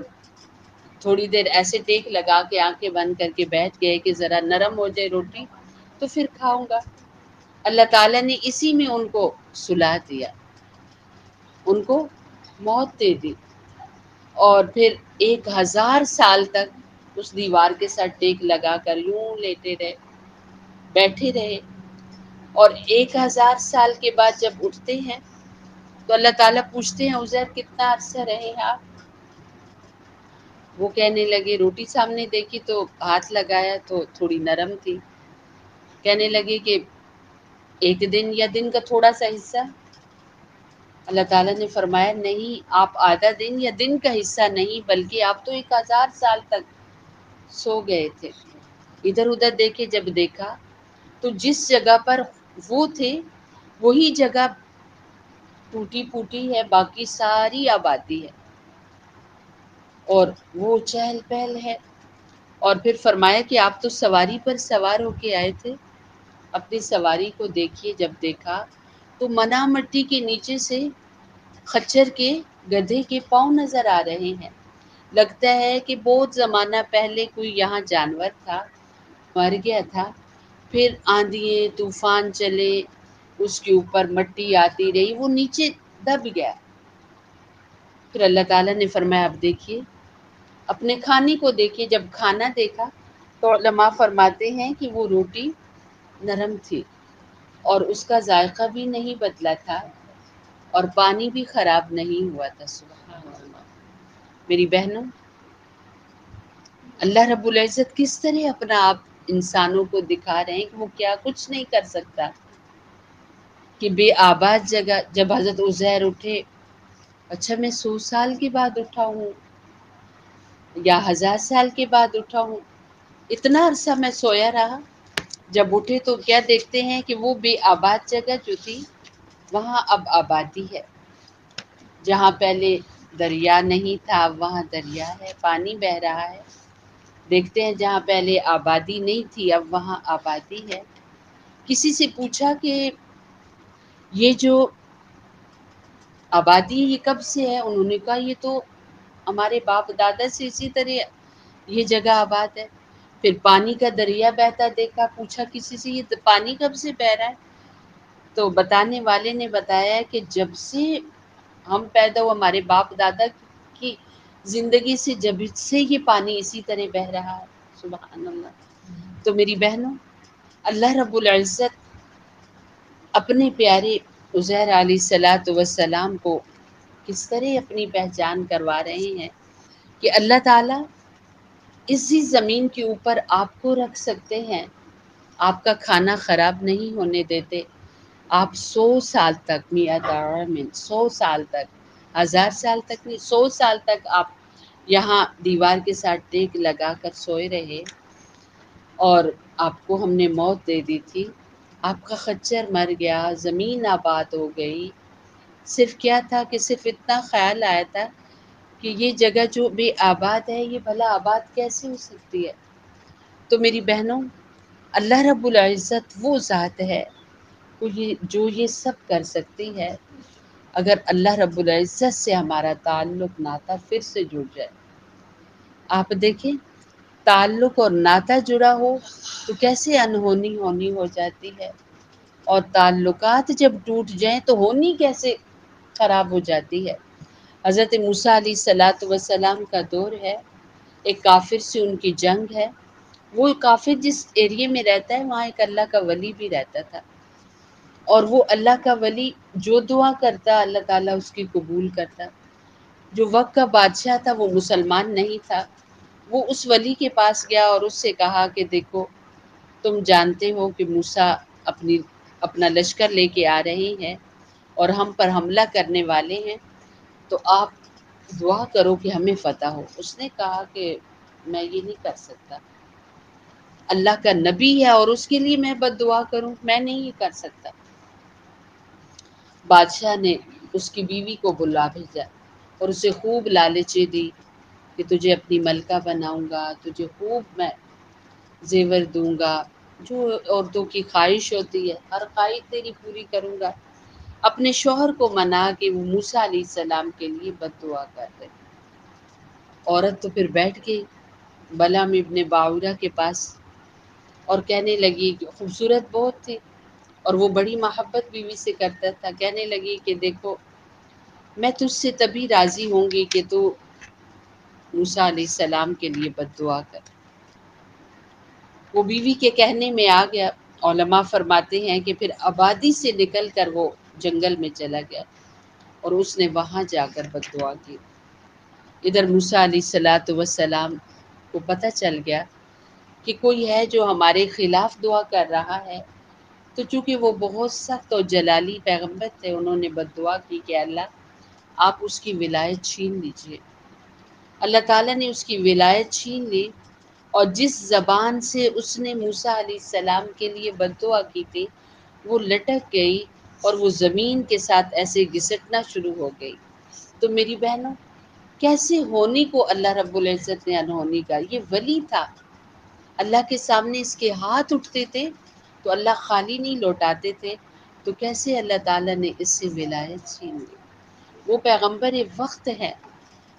A: تھوڑی دیر ایسے ٹیک لگا کے آنکھیں بند کر کے بیٹھ گئے کہ ذرا نرم ہو جائے روٹی تو پھر کھاؤں گا۔ اللہ تعالیٰ نے اسی میں ان کو سلا دیا، ان کو موت دے دی، اور پھر 1000 سال تک اس دیوار کے ساتھ ٹیک لگا کر یوں لیٹے رہے، بیٹھے رہے، اور 1000 سال کے بعد جب اٹھتے ہیں تو اللہ تعالیٰ پوچھتے ہیں عزیر کتنا عرصہ رہے آپ؟ وہ کہنے لگے، روٹی سامنے دیکھی تو ہاتھ لگایا تو تھوڑی نرم تھی، کہنے لگے کہ 1 دن یا دن کا تھوڑا سا حصہ۔ اللہ تعالیٰ نے فرمایا نہیں، آپ آدھا دن یا دن کا حصہ نہیں بلکہ آپ تو 1000 سال تک سو گئے تھے۔ ادھر ادھر دیکھے، جب دیکھا تو جس جگہ پر وہ تھے وہی جگہ ٹوٹی پھوٹی ہے، باقی ساری آبادی ہے اور وہ چہل پہل ہے۔ اور پھر فرمایا کہ آپ تو سواری پر سوار ہو کے آئے تھے، اپنی سواری کو دیکھیے۔ جب دیکھا تو منا مٹی کے نیچے سے خچر کے گدھے کے پاؤں نظر آ رہے ہیں، لگتا ہے کہ بہت زمانہ پہلے کوئی یہاں جانور تھا، مر گیا تھا، پھر آندھیے طوفان چلے، اس کے اوپر مٹی آتی رہی، وہ نیچے دب گیا۔ پھر اللہ تعالیٰ نے فرمایا اب دیکھیے، اپنے کھانے کو دیکھیے۔ جب کھانا دیکھا تو علماء فرماتے ہیں کہ وہ روٹی نرم تھی اور اس کا ذائقہ بھی نہیں بدلا تھا اور پانی بھی خراب نہیں ہوا تھا۔ سبحان اللہ۔ میری بہنوں، اللہ رب العزت کس طرح اپنا آپ انسانوں کو دکھا رہے ہیں کہ وہ کیا کچھ نہیں کر سکتا، کہ بے آباد جگہ جب حضرت عزیر اٹھے، اچھا میں 100 سال کے بعد اٹھا ہوں یا 1000 سال کے بعد اٹھا ہوں، اتنا عرصہ میں سویا رہا۔ جب اٹھے تو کیا دیکھتے ہیں کہ وہ بے آباد جگہ جو تھی وہاں اب آبادی ہے، جہاں پہلے دریا نہیں تھا اب وہاں دریا ہے، پانی بہہ رہا ہے۔ دیکھتے ہیں جہاں پہلے آبادی نہیں تھی اب وہاں آبادی ہے۔ کسی سے پوچھا کہ یہ جو آبادی یہ کب سے ہے؟ انہوں نے کہا یہ تو ہمارے باپ دادا سے اسی طرح یہ جگہ آباد ہے۔ پھر پانی کا دریا بہتا دیکھا، پوچھا کسی سے یہ پانی کب سے بہہ رہا ہے؟ تو بتانے والے نے بتایا کہ جب سے ہم پیدا ہوئے، ہمارے باپ دادا کی زندگی سے جب سے یہ پانی اسی طرح بہہ رہا ہے۔ سبحان اللہ۔ تو میری بہنوں، اللہ رب العزت اپنے پیارے عزیر علیہ الصلاۃ والسلام کو کس طرح اپنی پہچان کروا رہے ہیں کہ اللہ تعالیٰ اسی زمین کے اوپر آپ کو رکھ سکتے ہیں، آپ کا کھانا خراب نہیں ہونے دیتے، آپ 100 سال تک، 100 سال تک، 1000 سال تک نہیں، 100 سال تک آپ یہاں دیوار کے ساتھ ٹیک لگا کر سوئے رہے، اور آپ کو ہم نے موت دے دی تھی، آپ کا خچر مر گیا، زمین آباد ہو گئی۔ صرف کیا تھا کہ صرف اتنا خیال آیا تھا کہ یہ جگہ جو بے آباد ہے یہ بھلا آباد کیسے ہو سکتی ہے؟ تو میری بہنوں، اللہ رب العزت وہ ذات ہے جو یہ سب کر سکتی ہے۔ اگر اللہ رب العزت سے ہمارا تعلق ناتا پھر سے جڑ جائے. آپ دیکھیں تعلق اور ناتا جڑا ہو تو کیسے انہونی ہونی ہو جاتی ہے، اور تعلقات جب ٹوٹ جائیں تو ہونی کیسے خراب ہو جاتی ہے. حضرت موسیٰ علیہ الصلاۃ والسلام کا دور ہے، ایک کافر سے ان کی جنگ ہے. وہ کافر جس ایریے میں رہتا ہے وہاں ایک اللہ کا ولی بھی رہتا تھا، اور وہ اللہ کا ولی جو دعا کرتا اللہ تعالیٰ اس کی قبول کرتا. جو وقت کا بادشاہ تھا وہ مسلمان نہیں تھا. وہ اس ولی کے پاس گیا اور اس سے کہا کہ دیکھو تم جانتے ہو کہ موسیٰ اپنا لشکر لے کے آ رہے ہیں اور ہم پر حملہ کرنے والے ہیں، تو آپ دعا کرو کہ ہمیں فتح ہو. اس نے کہا کہ میں یہ نہیں کر سکتا، اللہ کا نبی ہے اور اس کے لیے میں بد دعا کروں، میں نہیں یہ کر سکتا. بادشاہ نے اس کی بیوی کو بلا بھیجا اور اسے خوب لالچیں دی کہ تجھے اپنی ملکہ بناؤں گا، تجھے خوب میں زیور دوں گا، جو عورتوں کی خواہش ہوتی ہے ہر خواہش تیری پوری کروں گا. اپنے شوہر کو منا کہ وہ موسیٰ علیہ السلام کے لیے بد دعا کر رہے. عورت تو پھر بیٹھ گئی بلعام ابن باورہ کے پاس اور کہنے لگی کہ خوبصورت بہت تھی اور وہ بڑی محبت بیوی سے کرتا تھا. کہنے لگی کہ دیکھو میں تجھ سے تبھی راضی ہوں گی کہ تو موسیٰ علیہ السلام کے لیے بد دعا کر. وہ بیوی کے کہنے میں آ گیا. علماء فرماتے ہیں کہ پھر آبادی سے نکل کر وہ جنگل میں چلا گیا اور اس نے وہاں جا کر بد دعا کی. ادھر موسیٰ علیہ الصلاۃ والسلام کو پتہ چل گیا کہ کوئی ہے جو ہمارے خلاف دعا کر رہا ہے. تو چونکہ وہ بہت سخت اور جلالی پیغمبر تھے، انہوں نے بد دعا کی کہ اللہ آپ اس کی ولایت چھین لیجئے. اللہ تعالیٰ نے اس کی ولایت چھین لی، اور جس زبان سے اس نے موسیٰ علیہ السلام کے لیے بد دعا کی تھی وہ لٹک گئی اور وہ زمین کے ساتھ ایسے گھسٹنا شروع ہو گئی. تو میری بہنوں کیسے ہونی کو اللہ رب العزت نے انہونی کا، یہ ولی تھا، اللہ کے سامنے اس کے ہاتھ اٹھتے تھے تو اللہ خالی نہیں لوٹاتے تھے. تو کیسے اللہ تعالیٰ نے اس سے ولایت چھین لی. وہ پیغمبر وقت ہے.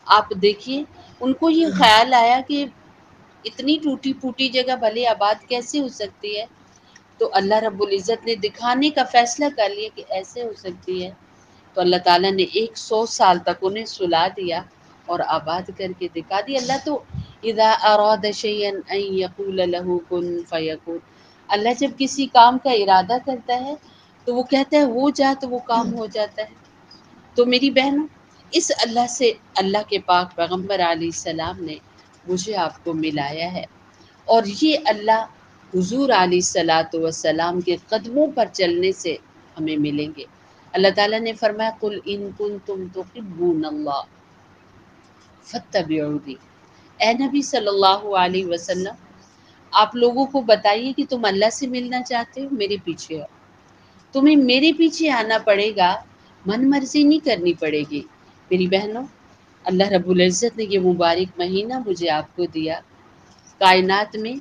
A: آپ دیکھیے ان کو یہ خیال آیا کہ اتنی ٹوٹی پھوٹی جگہ بھلے آباد کیسے ہو سکتی ہے، تو اللہ رب العزت نے دکھانے کا فیصلہ کر لیا کہ ایسے ہو سکتی ہے. تو اللہ تعالیٰ نے 100 سال تک انہیں سلا دیا اور آباد کر کے دکھا دیا. اللہ تو اذا اراد شیئا ان یقول له کن فیکون، اللہ جب کسی کام کا ارادہ کرتا ہے تو وہ کہتا ہے ہو جا تو وہ کام ہو جاتا ہے. تو میری بہنوں اس اللہ سے اللہ کے پاک پیغمبر علیہ السلام نے مجھے آپ کو ملایا ہے، اور یہ اللہ حضور علیہ الصلاۃ والسلام کے قدموں پر چلنے سے ہمیں ملیں گے. اللہ تعالیٰ نے فرمایا قل ان کنتم تحبون اللہ فاتبعونی. اے نبی صلی اللہ علیہ وسلم آپ لوگوں کو بتائیے کہ تم اللہ سے ملنا چاہتے ہو، میرے پیچھے آؤ. تمہیں میرے پیچھے آنا پڑے گا، من مرضی نہیں کرنی پڑے گی. میری بہنوں اللہ رب العزت نے یہ مبارک مہینہ مجھے آپ کو دیا. کائنات میں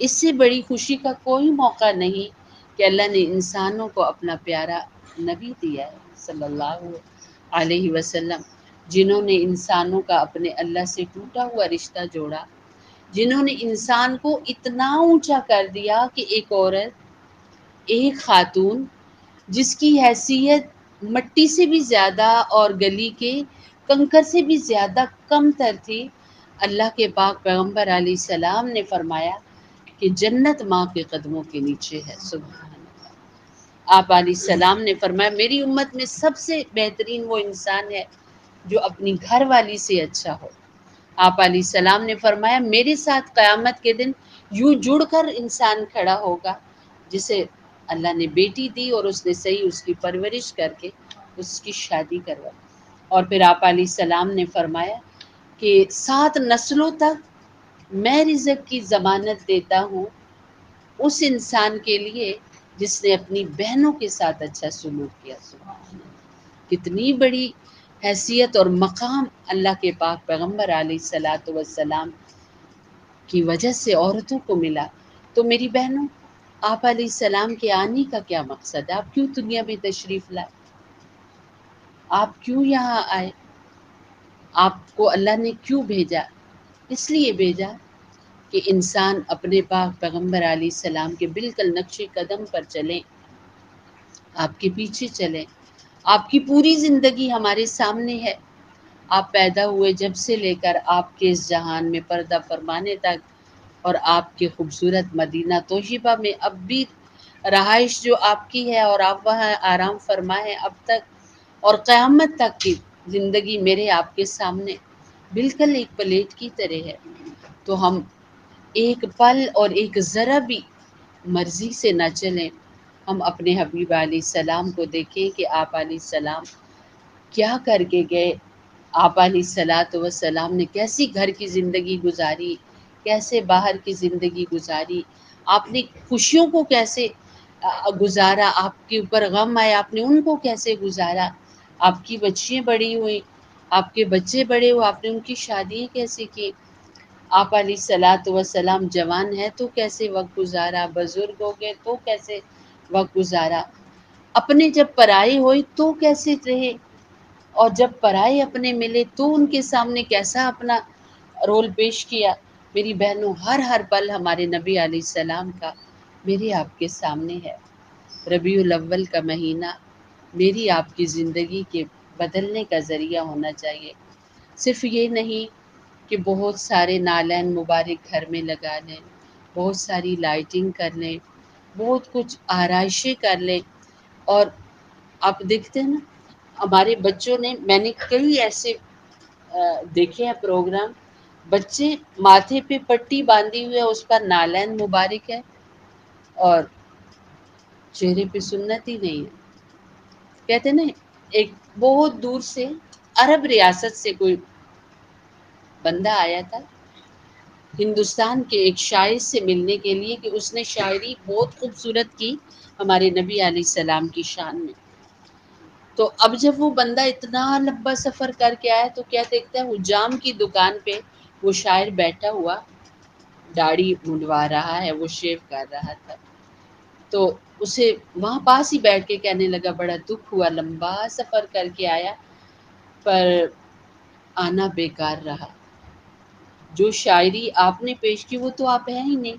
A: اس سے بڑی خوشی کا کوئی موقع نہیں کہ اللہ نے انسانوں کو اپنا پیارا نبی دیا ہے صلی اللہ علیہ وسلم، جنہوں نے انسانوں کا اپنے اللہ سے ٹوٹا ہوا رشتہ جوڑا، جنہوں نے انسان کو اتنا اونچا کر دیا کہ ایک عورت، ایک خاتون جس کی حیثیت مٹی سے بھی زیادہ اور گلی کے کنکر سے بھی زیادہ کم تر تھی، اللہ کے پاک پیغمبر علیہ السلام نے فرمایا کہ جنت ماں کے قدموں کے نیچے ہے. سبحان اللہ. آپ علیہ السلام نے فرمایا میری امت میں سب سے بہترین وہ انسان ہے جو اپنی گھر والی سے اچھا ہو. آپ علیہ السلام نے فرمایا میرے ساتھ قیامت کے دن یوں جڑ کر انسان کھڑا ہوگا جسے اللہ نے بیٹی دی اور اس نے صحیح اس کی پرورش کر کے اس کی شادی کروائی. اور پھر آپ علیہ السلام نے فرمایا کہ 7 نسلوں تک میں رزق کی ضمانت دیتا ہوں اس انسان کے لیے جس نے اپنی بہنوں کے ساتھ اچھا سلوک کیا. سبحان اللہ. کتنی بڑی حیثیت اور مقام اللہ کے پاک پیغمبر علیہ الصلاۃ والسلام کی وجہ سے عورتوں کو ملا. تو میری بہنوں آپ علیہ السلام کے آنے کا کیا مقصد ہے؟ آپ کیوں دنیا میں تشریف لائے؟ آپ کیوں یہاں آئے؟ آپ کو اللہ نے کیوں بھیجا؟ اس لیے بھیجا کہ انسان اپنے پاک پیغمبر علیہ السلام کے بالکل نقش قدم پر چلیں، آپ کے پیچھے چلیں۔ آپ کی پوری زندگی ہمارے سامنے ہے، آپ پیدا ہوئے جب سے لے کر آپ کے اس جہان میں پردہ فرمانے تک، اور آپ کے خوبصورت مدینہ طیبہ میں اب بھی رہائش جو آپ کی ہے اور آپ وہاں آرام فرما ہے اب تک، اور قیامت تک کی زندگی میرے آپ کے سامنے بالکل ایک پلیٹ کی طرح ہے۔ تو ہم ایک پل اور ایک ذرا بھی مرضی سے نہ چلیں، ہم اپنے حبیب علیہ السلام کو دیکھیں کہ آپ علیہ السلام کیا کر کے گئے۔ آپ علیہ السلام نے کیسی گھر کی زندگی گزاری، کیسے باہر کی زندگی گزاری، آپ نے خوشیوں کو کیسے گزارا، آپ کے اوپر غم آئے آپ نے ان کو کیسے گزارا، آپ کی بچیاں بڑی ہوئیں، آپ کے بچے بڑے ہوئے آپ نے ان کی شادیاں کیسے کی، آپ علیہ السلام جوان ہے تو کیسے وقت گزارا، بزرگ ہو گئے تو کیسے وقت گزارا، اپنے جب پرائے ہوئے تو کیسے رہے، اور جب پرائے اپنے ملے تو ان کے سامنے کیسا اپنا رول پیش کیا۔ میری بہنوں، ہر ہر پل ہمارے نبی علیہ السلام کا میرے آپ کے سامنے ہے۔ ربیع الاول کا مہینہ میری آپ کی زندگی کے بدلنے کا ذریعہ ہونا چاہیے۔ صرف یہ نہیں کہ بہت سارے نالین مبارک گھر میں لگا لیں، بہت ساری لائٹنگ کر لیں، بہت کچھ آرائشیں کر لیں، اور آپ دیکھتے ہیں نا ہمارے بچوں نے، میں نے کئی ایسے دیکھے ہیں پروگرام، بچے ماتھے پہ پٹی باندھی ہوئی ہے، اس پر نالین مبارک ہے اور چہرے پہ سنت ہی نہیں ہے۔ کہتے نا ایک بہت دور سے عرب ریاست سے کوئی بندہ آیا تھا ہندوستان کے ایک شاعر سے ملنے کے لیے، کہ اس نے شاعری بہت خوبصورت کی ہمارے نبی علیہ السلام کی شان میں۔ تو اب جب وہ بندہ اتنا لمبا سفر کر کے آیا تو کیا دیکھتا ہے، وہ جام کی دکان پہ وہ شاعر بیٹھا ہوا داڑھی منڈوا رہا ہے، وہ شیو کر رہا تھا، تو اسے وہاں پاس ہی بیٹھ کے کہنے لگا بڑا دکھ ہوا، لمبا سفر کر کے آیا پر آنا بیکار رہا، جو شاعری آپ نے پیش کی وہ تو آپ ہیں ہی نہیں۔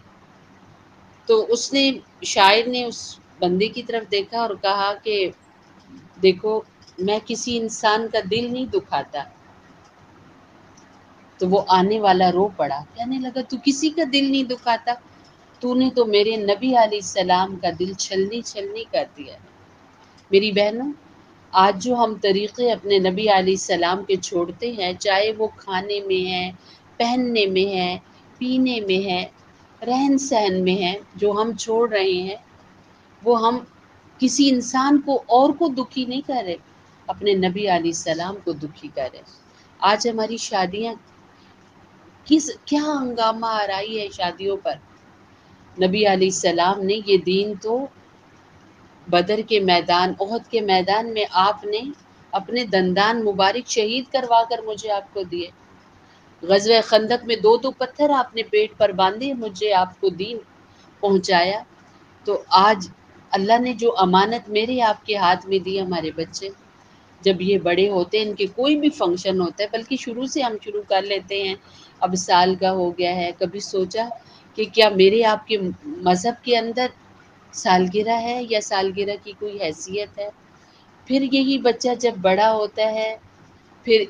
A: تو اس نے، شاعر نے اس بندے کی طرف دیکھا اور کہا کہ دیکھو، میں کسی انسان کا دل نہیں دکھاتا۔ تو وہ آنے والا رو پڑا، کہنے لگا تو کسی کا دل نہیں دکھاتا، تو نے تو میرے نبی علیہ السلام کا دل چھلنی چھلنی کر دیا۔ میری بہنوں، آج جو ہم طریقے اپنے نبی علیہ السلام کے چھوڑتے ہیں، چاہے وہ کھانے میں ہے، پہننے میں ہے، پینے میں ہے، رہن سہن میں ہے، جو ہم چھوڑ رہے ہیں وہ ہم کسی انسان کو اور کو دکھی نہیں کر رہے، اپنے نبی علیہ السلام کو دکھی کر رہے۔ آج ہماری شادیاں کیا ہنگامہ آ رہی ہے شادیوں پر۔ نبی علیہ السلام نے یہ دین تو بدر کے میدان، احد کے میدان میں آپ نے اپنے دندان مبارک شہید کروا کر مجھے آپ کو دیے۔ غزوہ خندق میں دو دو پتھر آپ نے پیٹ پر باندھے، مجھے آپ کو دین پہنچایا۔ تو آج اللہ نے جو امانت میرے آپ کے ہاتھ میں دی، ہمارے بچے جب یہ بڑے ہوتے ہیں، ان کے کوئی بھی فنکشن ہوتا ہے، بلکہ شروع سے ہم شروع کر لیتے ہیں، اب سال کا ہو گیا ہے، کبھی سوچا کہ کیا میرے آپ کے مذہب کے اندر سالگرہ ہے یا سالگرہ کی کوئی حیثیت ہے؟ پھر یہی بچہ جب بڑا ہوتا ہے، پھر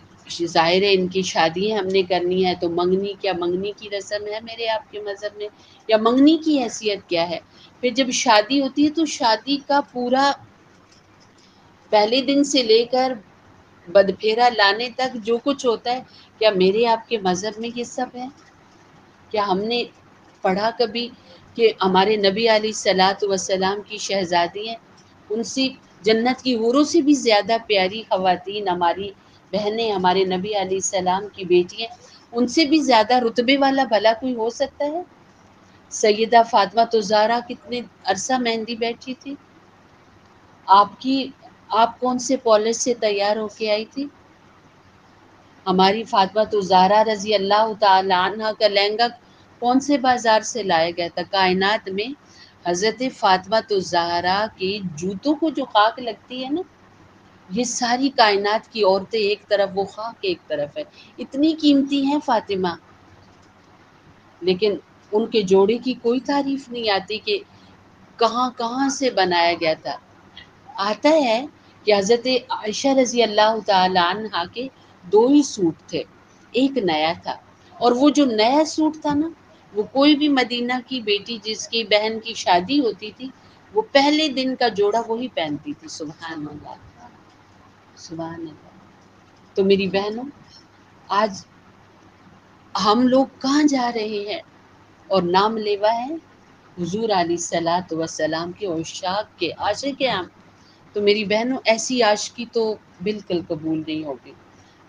A: ظاہر ہے ان کی شادیاں ہم نے کرنی ہے تو منگنی، کیا منگنی کی رسم ہے میرے آپ کے مذہب میں، یا منگنی کی حیثیت کیا ہے؟ پھر جب شادی ہوتی ہے تو شادی کا پورا پہلے دن سے لے کر بدپھیرا لانے تک جو کچھ ہوتا ہے، کیا میرے آپ کے مذہب میں یہ سب ہے؟ کیا ہم نے پڑھا کبھی کہ ہمارے نبی علیہ السلام کی شہزادی ہیں، ان سے جنت کی حوروں سے بھی زیادہ پیاری خواتین ہماری بہنیں، ہمارے نبی علیہ السلام کی بیٹی ہیں، ان سے بھی زیادہ رتبے والا بھلا کوئی ہو سکتا ہے؟ سیدہ فاطمہ الزہرا کتنے عرصہ مہندی بیٹھی تھی، آپ کون سے کالج سے تیار ہو کے آئی تھی؟ ہماری فاطمہ الزہرا رضی اللہ تعالی عنہ کا لہنگا کون سے بازار سے لایا گیا تھا؟ کائنات میں حضرت فاطمہ الزہرا کے جوتوں کو جو خاک لگتی ہے نا، یہ ساری کائنات کی عورتیں ایک طرف، وہ خاک ایک طرف ہے، اتنی قیمتی ہیں فاطمہ، لیکن ان کے جوڑے کی کوئی تعریف نہیں آتی کہ کہاں کہاں سے بنایا گیا تھا۔ آتا ہے کہ حضرت عائشہ رضی اللہ تعالی عنہا کے دو ہی سوٹ تھے، ایک نیا تھا، اور وہ جو نیا سوٹ تھا نا، وہ کوئی بھی مدینہ کی بیٹی جس کی بہن کی شادی ہوتی تھی، وہ پہلے دن کا جوڑا وہی پہنتی تھی۔ سبحان اللہ، سبحان اللہ۔ تو میری بہنوں، آج ہم لوگ کہاں جا رہے ہیں اور نام لیوا ہے حضور علیہ الصلوۃ والسلام کے عشاق کے، عاشق ہیں ہم۔ تو میری بہنوں، ایسی عاشقی تو بالکل قبول نہیں ہوگی۔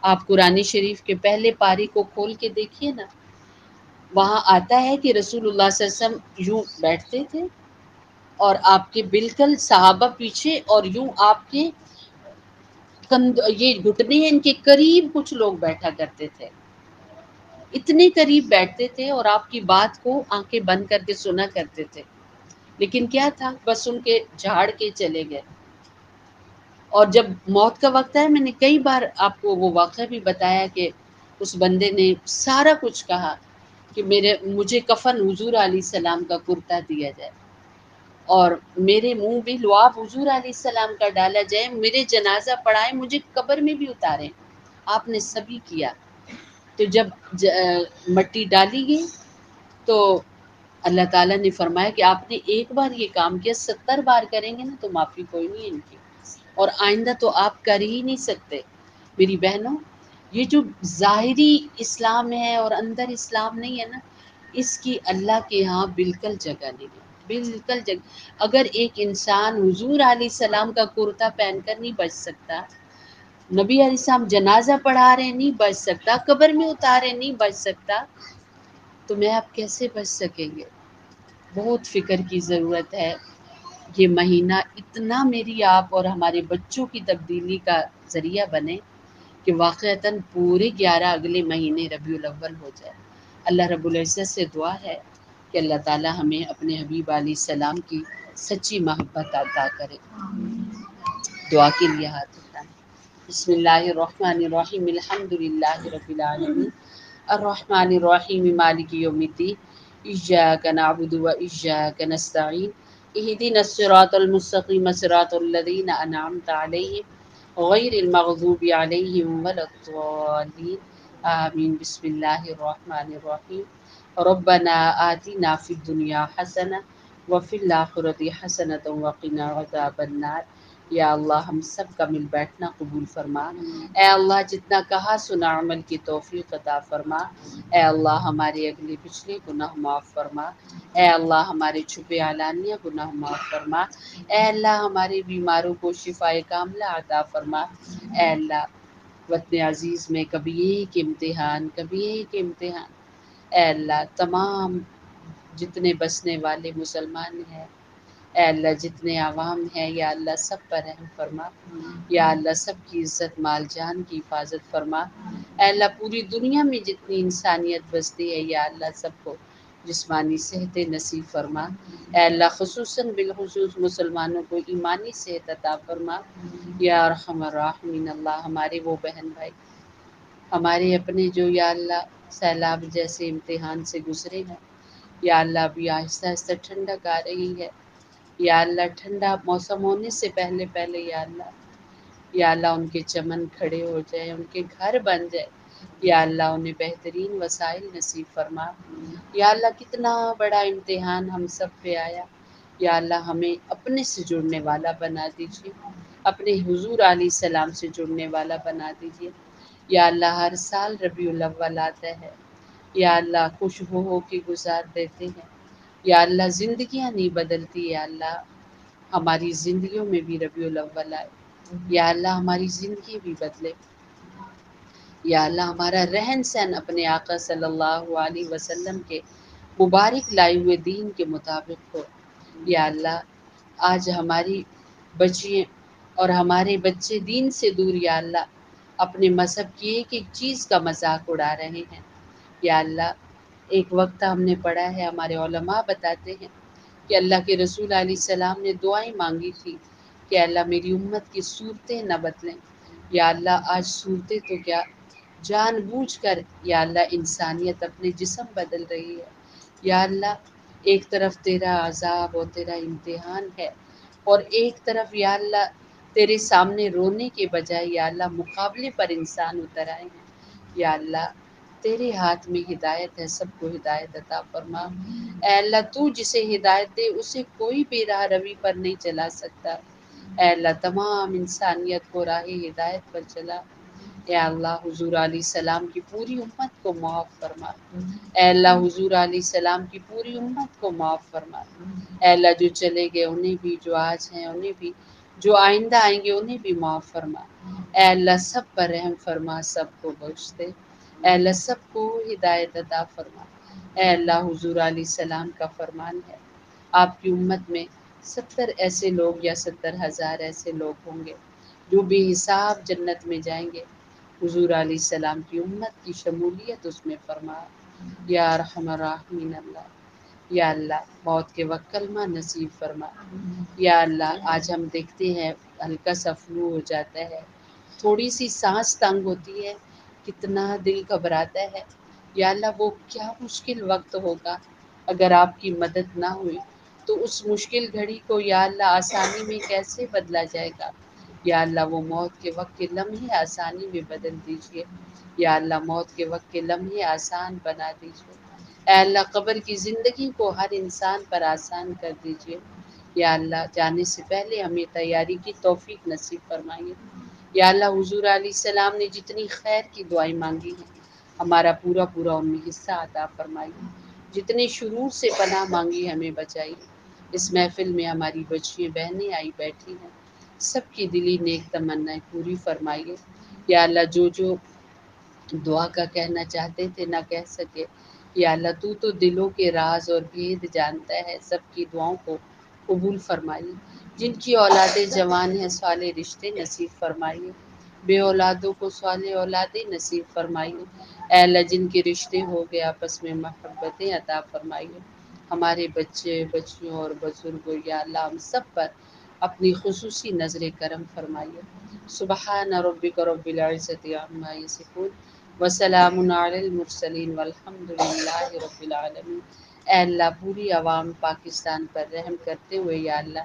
A: آپ قرآن شریف کے پہلے پارے کو کھول کے دیکھیے نا، وہاں آتا ہے کہ رسول اللہ صلی اللہ علیہ وسلم یوں بیٹھتے تھے اور آپ کے بالکل صحابہ پیچھے، اور یوں آپ کے یہ گھٹنے ہیں ان کے قریب کچھ لوگ بیٹھا کرتے تھے، اتنے قریب بیٹھتے تھے اور آپ کی بات کو آنکھیں بند کر کے سنا کرتے تھے، لیکن کیا تھا، بس ان کے جھاڑ کے چلے گئے۔ اور جب موت کا وقت ہے، میں نے کئی بار آپ کو وہ واقعہ بھی بتایا کہ اس بندے نے سارا کچھ کہا کہ مجھے کفن حضور علیہ السلام کا کرتا دیا جائے، اور میرے منہ بھی لعاب حضور علیہ السلام کا ڈالا جائے، میرے جنازہ پڑھائے، مجھے قبر میں بھی اتاریں۔ آپ نے سبھی کیا۔ تو جب مٹی ڈالی گئی تو اللہ تعالیٰ نے فرمایا کہ آپ نے ایک بار یہ کام کیا، 70 بار کریں گے نا تو معافی کوئی نہیں ان کی، اور آئندہ تو آپ کر ہی نہیں سکتے۔ میری بہنوں، یہ جو ظاہری اسلام ہے اور اندر اسلام نہیں ہے نا، اس کی اللہ کے ہاں بالکل جگہ نہیں ہے، بالکل جگہ۔ اگر ایک انسان حضور علیہ السلام کا کرتا پہن کر نہیں بچ سکتا، نبی علیہ السلام جنازہ پڑھا رہے نہیں بچ سکتا، قبر میں اتارے نہیں بچ سکتا، تو میں آپ کیسے بچ سکیں گے؟ بہت فکر کی ضرورت ہے۔ یہ مہینہ اتنا میری آپ اور ہمارے بچوں کی تبدیلی کا ذریعہ بنے کہ واقعتاً پورے 11 اگلے مہینے ربیع الاول ہو جائے۔ اللہ رب العزت سے دعا ہے کہ اللہ تعالی ہمیں اپنے حبیب علیہ السلام کی سچی محبت عطا کرے۔ دعا کے لیے ہاتھ اٹھائیں۔ بسم اللہ الرحمن الرحیم، الحمد للہ رب العالمین، الرحمن الرحیم، مالک یوم الدین، ایاک نعبد و ایاک نستعین، اہدنا الصراط المستقیم، صراط الذین انعمت علیہم غیر المغضوب علیہم ولا الضالین، آمین۔ بسم اللہ الرحمن الرحیم، ربنا آتنا فی الدنیا حسنہ وفی الآخرۃ حسنۃ وقنا عذاب النار۔ یا اللہ، ہم سب کا مل بیٹھنا قبول فرما۔ اے اللہ، جتنا کہا سنا عمل کی توفیق عطا فرما۔ اے اللہ، ہمارے اگلے پچھلے گناہ معاف فرما۔ اے اللہ، ہمارے چھپے علانیہ گناہ معاف فرما۔ اے اللہ، ہمارے بیماروں کو شفاء کاملہ عطا فرما۔ اے اللہ، وطن عزیز میں کبھی ایک امتحان، کبھی ایک امتحان۔ اے اللہ، تمام جتنے بسنے والے مسلمان ہیں، اے اللہ جتنے عوام ہیں، یا اللہ سب پر رحم فرما۔ یا اللہ سب کی عزت مال جان کی حفاظت فرما۔ اے اللہ پوری دنیا میں جتنی انسانیت بستی ہے، یا اللہ سب کو جسمانی صحت نصیب فرما۔ اے اللہ خصوصاً بالخصوص مسلمانوں کو ایمانی صحت عطا فرما۔ یا ارحم الراحمین، اللہ ہمارے وہ بہن بھائی، ہمارے اپنے جو یا اللہ سیلاب جیسے امتحان سے گزرے ہیں، یا اللہ ابھی آہستہ آہستہ ٹھنڈک آ رہی ہے، یا اللہ ٹھنڈا موسم ہونے سے پہلے یا اللہ ان کے چمن کھڑے ہو جائے، ان کے گھر بن جائے، یا اللہ انہیں بہترین وسائل نصیب فرما۔ یا اللہ کتنا بڑا امتحان ہم سب پہ آیا، یا اللہ ہمیں اپنے سے جڑنے والا بنا دیجیے، اپنے حضور علیہ السلام سے جڑنے والا بنا دیجیے۔ یا اللہ ہر سال ربیع الاول آتا ہے، یا اللہ خوش ہو کے گزار دیتے ہیں، یا اللہ زندگیاں نہیں بدلتی، یا اللہ ہماری زندگیوں میں بھی ربیع الاول آئے، یا اللہ ہماری زندگی بھی بدلے، یا اللہ ہمارا رہن سہن اپنے آقا صلی اللہ علیہ وسلم کے مبارک لائے ہوئے دین کے مطابق ہو۔ یا اللہ آج ہماری بچیاں اور ہمارے بچے دین سے دور، یا اللہ اپنے مذہب کی ایک ایک چیز کا مذاق اڑا رہے ہیں۔ یا اللہ ایک وقت ہم نے پڑھا ہے، ہمارے علماء بتاتے ہیں کہ اللہ کے رسول علیہ السلام نے دعائیں مانگی تھی کہ اللہ میری امت کی صورتیں نہ بدلیں۔ یا اللہ آج صورتیں تو کیا، جان بوجھ کر یا اللہ انسانیت اپنے جسم بدل رہی ہے۔ یا اللہ ایک طرف تیرا عذاب اور تیرا امتحان ہے، اور ایک طرف یا اللہ تیرے سامنے رونے کے بجائے یا اللہ مقابلے پر انسان اتر آئے ہیں۔ یا اللہ تیرے ہاتھ میں ہدایت ہے، سب کو ہدایت عطا فرما۔ اے اللہ تو جسے ہدایت دے اسے کوئی بھی راہ روی پر نہیں چلا سکتا۔ اے اللہ تمام انسانیت کو راہ ہدایت پر چلا۔ اے اللہ حضور علیہ السلام کی پوری امت کو معاف فرما۔ اے اللہ حضور علیہ السلام کی پوری امت کو معاف فرما۔ اے اللہ جو چلے گئے انہیں بھی، جو آج ہیں انہیں بھی، جو آئندہ آئیں گے انہیں بھی معاف فرما۔ اے اللہ سب پر رحم فرما، سب کو بخش دے۔ اے اللہ سب کو ہدایت عطا فرما۔ اے اللہ حضور علیہ السلام کا فرمان ہے، آپ کی امت میں 70 ایسے لوگ یا 70,000 ایسے لوگ ہوں گے جو بے حساب جنت میں جائیں گے۔ حضور علیہ السلام کی امت کی شمولیت اس میں فرما۔ یا ارحم الراحمین اللہ، یا اللہ موت کے وقت کلمہ نصیب فرما۔ یا اللہ آج ہم دیکھتے ہیں ہلکا سا فلو ہو جاتا ہے، تھوڑی سی سانس تنگ ہوتی ہے، کتنا دل گھبراتا ہے۔ یا اللہ وہ کیا مشکل وقت ہوگا اگر آپ کی مدد نہ ہوئی، تو اس مشکل گھڑی کو یا اللہ آسانی میں کیسے بدلا جائے گا۔ یا اللہ وہ موت کے وقت کے لمحے آسانی میں بدل دیجیے۔ یا اللہ موت کے وقت کے لمحے آسان بنا دیجیے۔ اے اللہ قبر کی زندگی کو ہر انسان پر آسان کر دیجیے۔ یا اللہ جانے سے پہلے ہمیں تیاری کی توفیق نصیب فرمائیے۔ یا اللہ حضور علیہ السلام نے جتنی خیر کی دعائیں مانگی ہیں، ہمارا پورا ان میں حصہ عطا فرمائیے۔ جتنے شرور سے پناہ مانگی ہمیں بچائیے۔ اس محفل میں ہماری بچیاں بہنیں آئی بیٹھی ہیں، سب کی دلی نیک تمنائیں پوری فرمائیے۔ یا اللہ جو دعا کا کہنا چاہتے تھے نہ کہہ سکے، یا اللہ تو دلوں کے راز اور بھید جانتا ہے، سب کی دعاؤں کو قبول فرمائیے۔ جن کی اولادیں جوان ہیں صالح رشتے نصیب فرمائیے، بے اولادوں کو صالح اولادیں نصیب فرمائیے۔ اے اللہ جن کے رشتے ہو گئے آپس میں محبتیں عطا فرمائیے۔ ہمارے بچے بچیوں اور بزرگوں یا اللہ ہم سب پر اپنی خصوصی نظر کرم فرمائیے۔ سبحان ربک رب العزت عما یصفون وسلام علی المرسلین والحمد للہ رب العالمین۔ اے اللہ پوری عوام پاکستان پر رحم کرتے ہوئے یا اللہ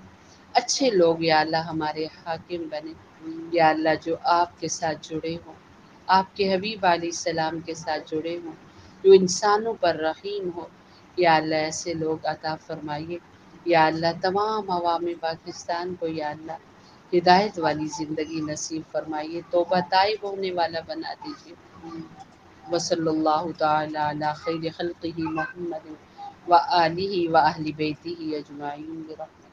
A: اچھے لوگ یا اللہ ہمارے حاکم بنے۔ یا اللہ جو آپ کے ساتھ جڑے ہوں، آپ کے حبیب علیہ السلام کے ساتھ جڑے ہوں، جو انسانوں پر رحیم ہو، یا اللہ ایسے لوگ عطا فرمائیے۔ یا اللہ تمام عوام پاکستان کو یا اللہ ہدایت والی زندگی نصیب فرمائیے، توبہ طائب ہونے والا بنا دیجیے۔ وصلی اللہ تعالی علی خیر خلقہ محمد وآلہ وأہل بیتہ اجمعین برحمتہ۔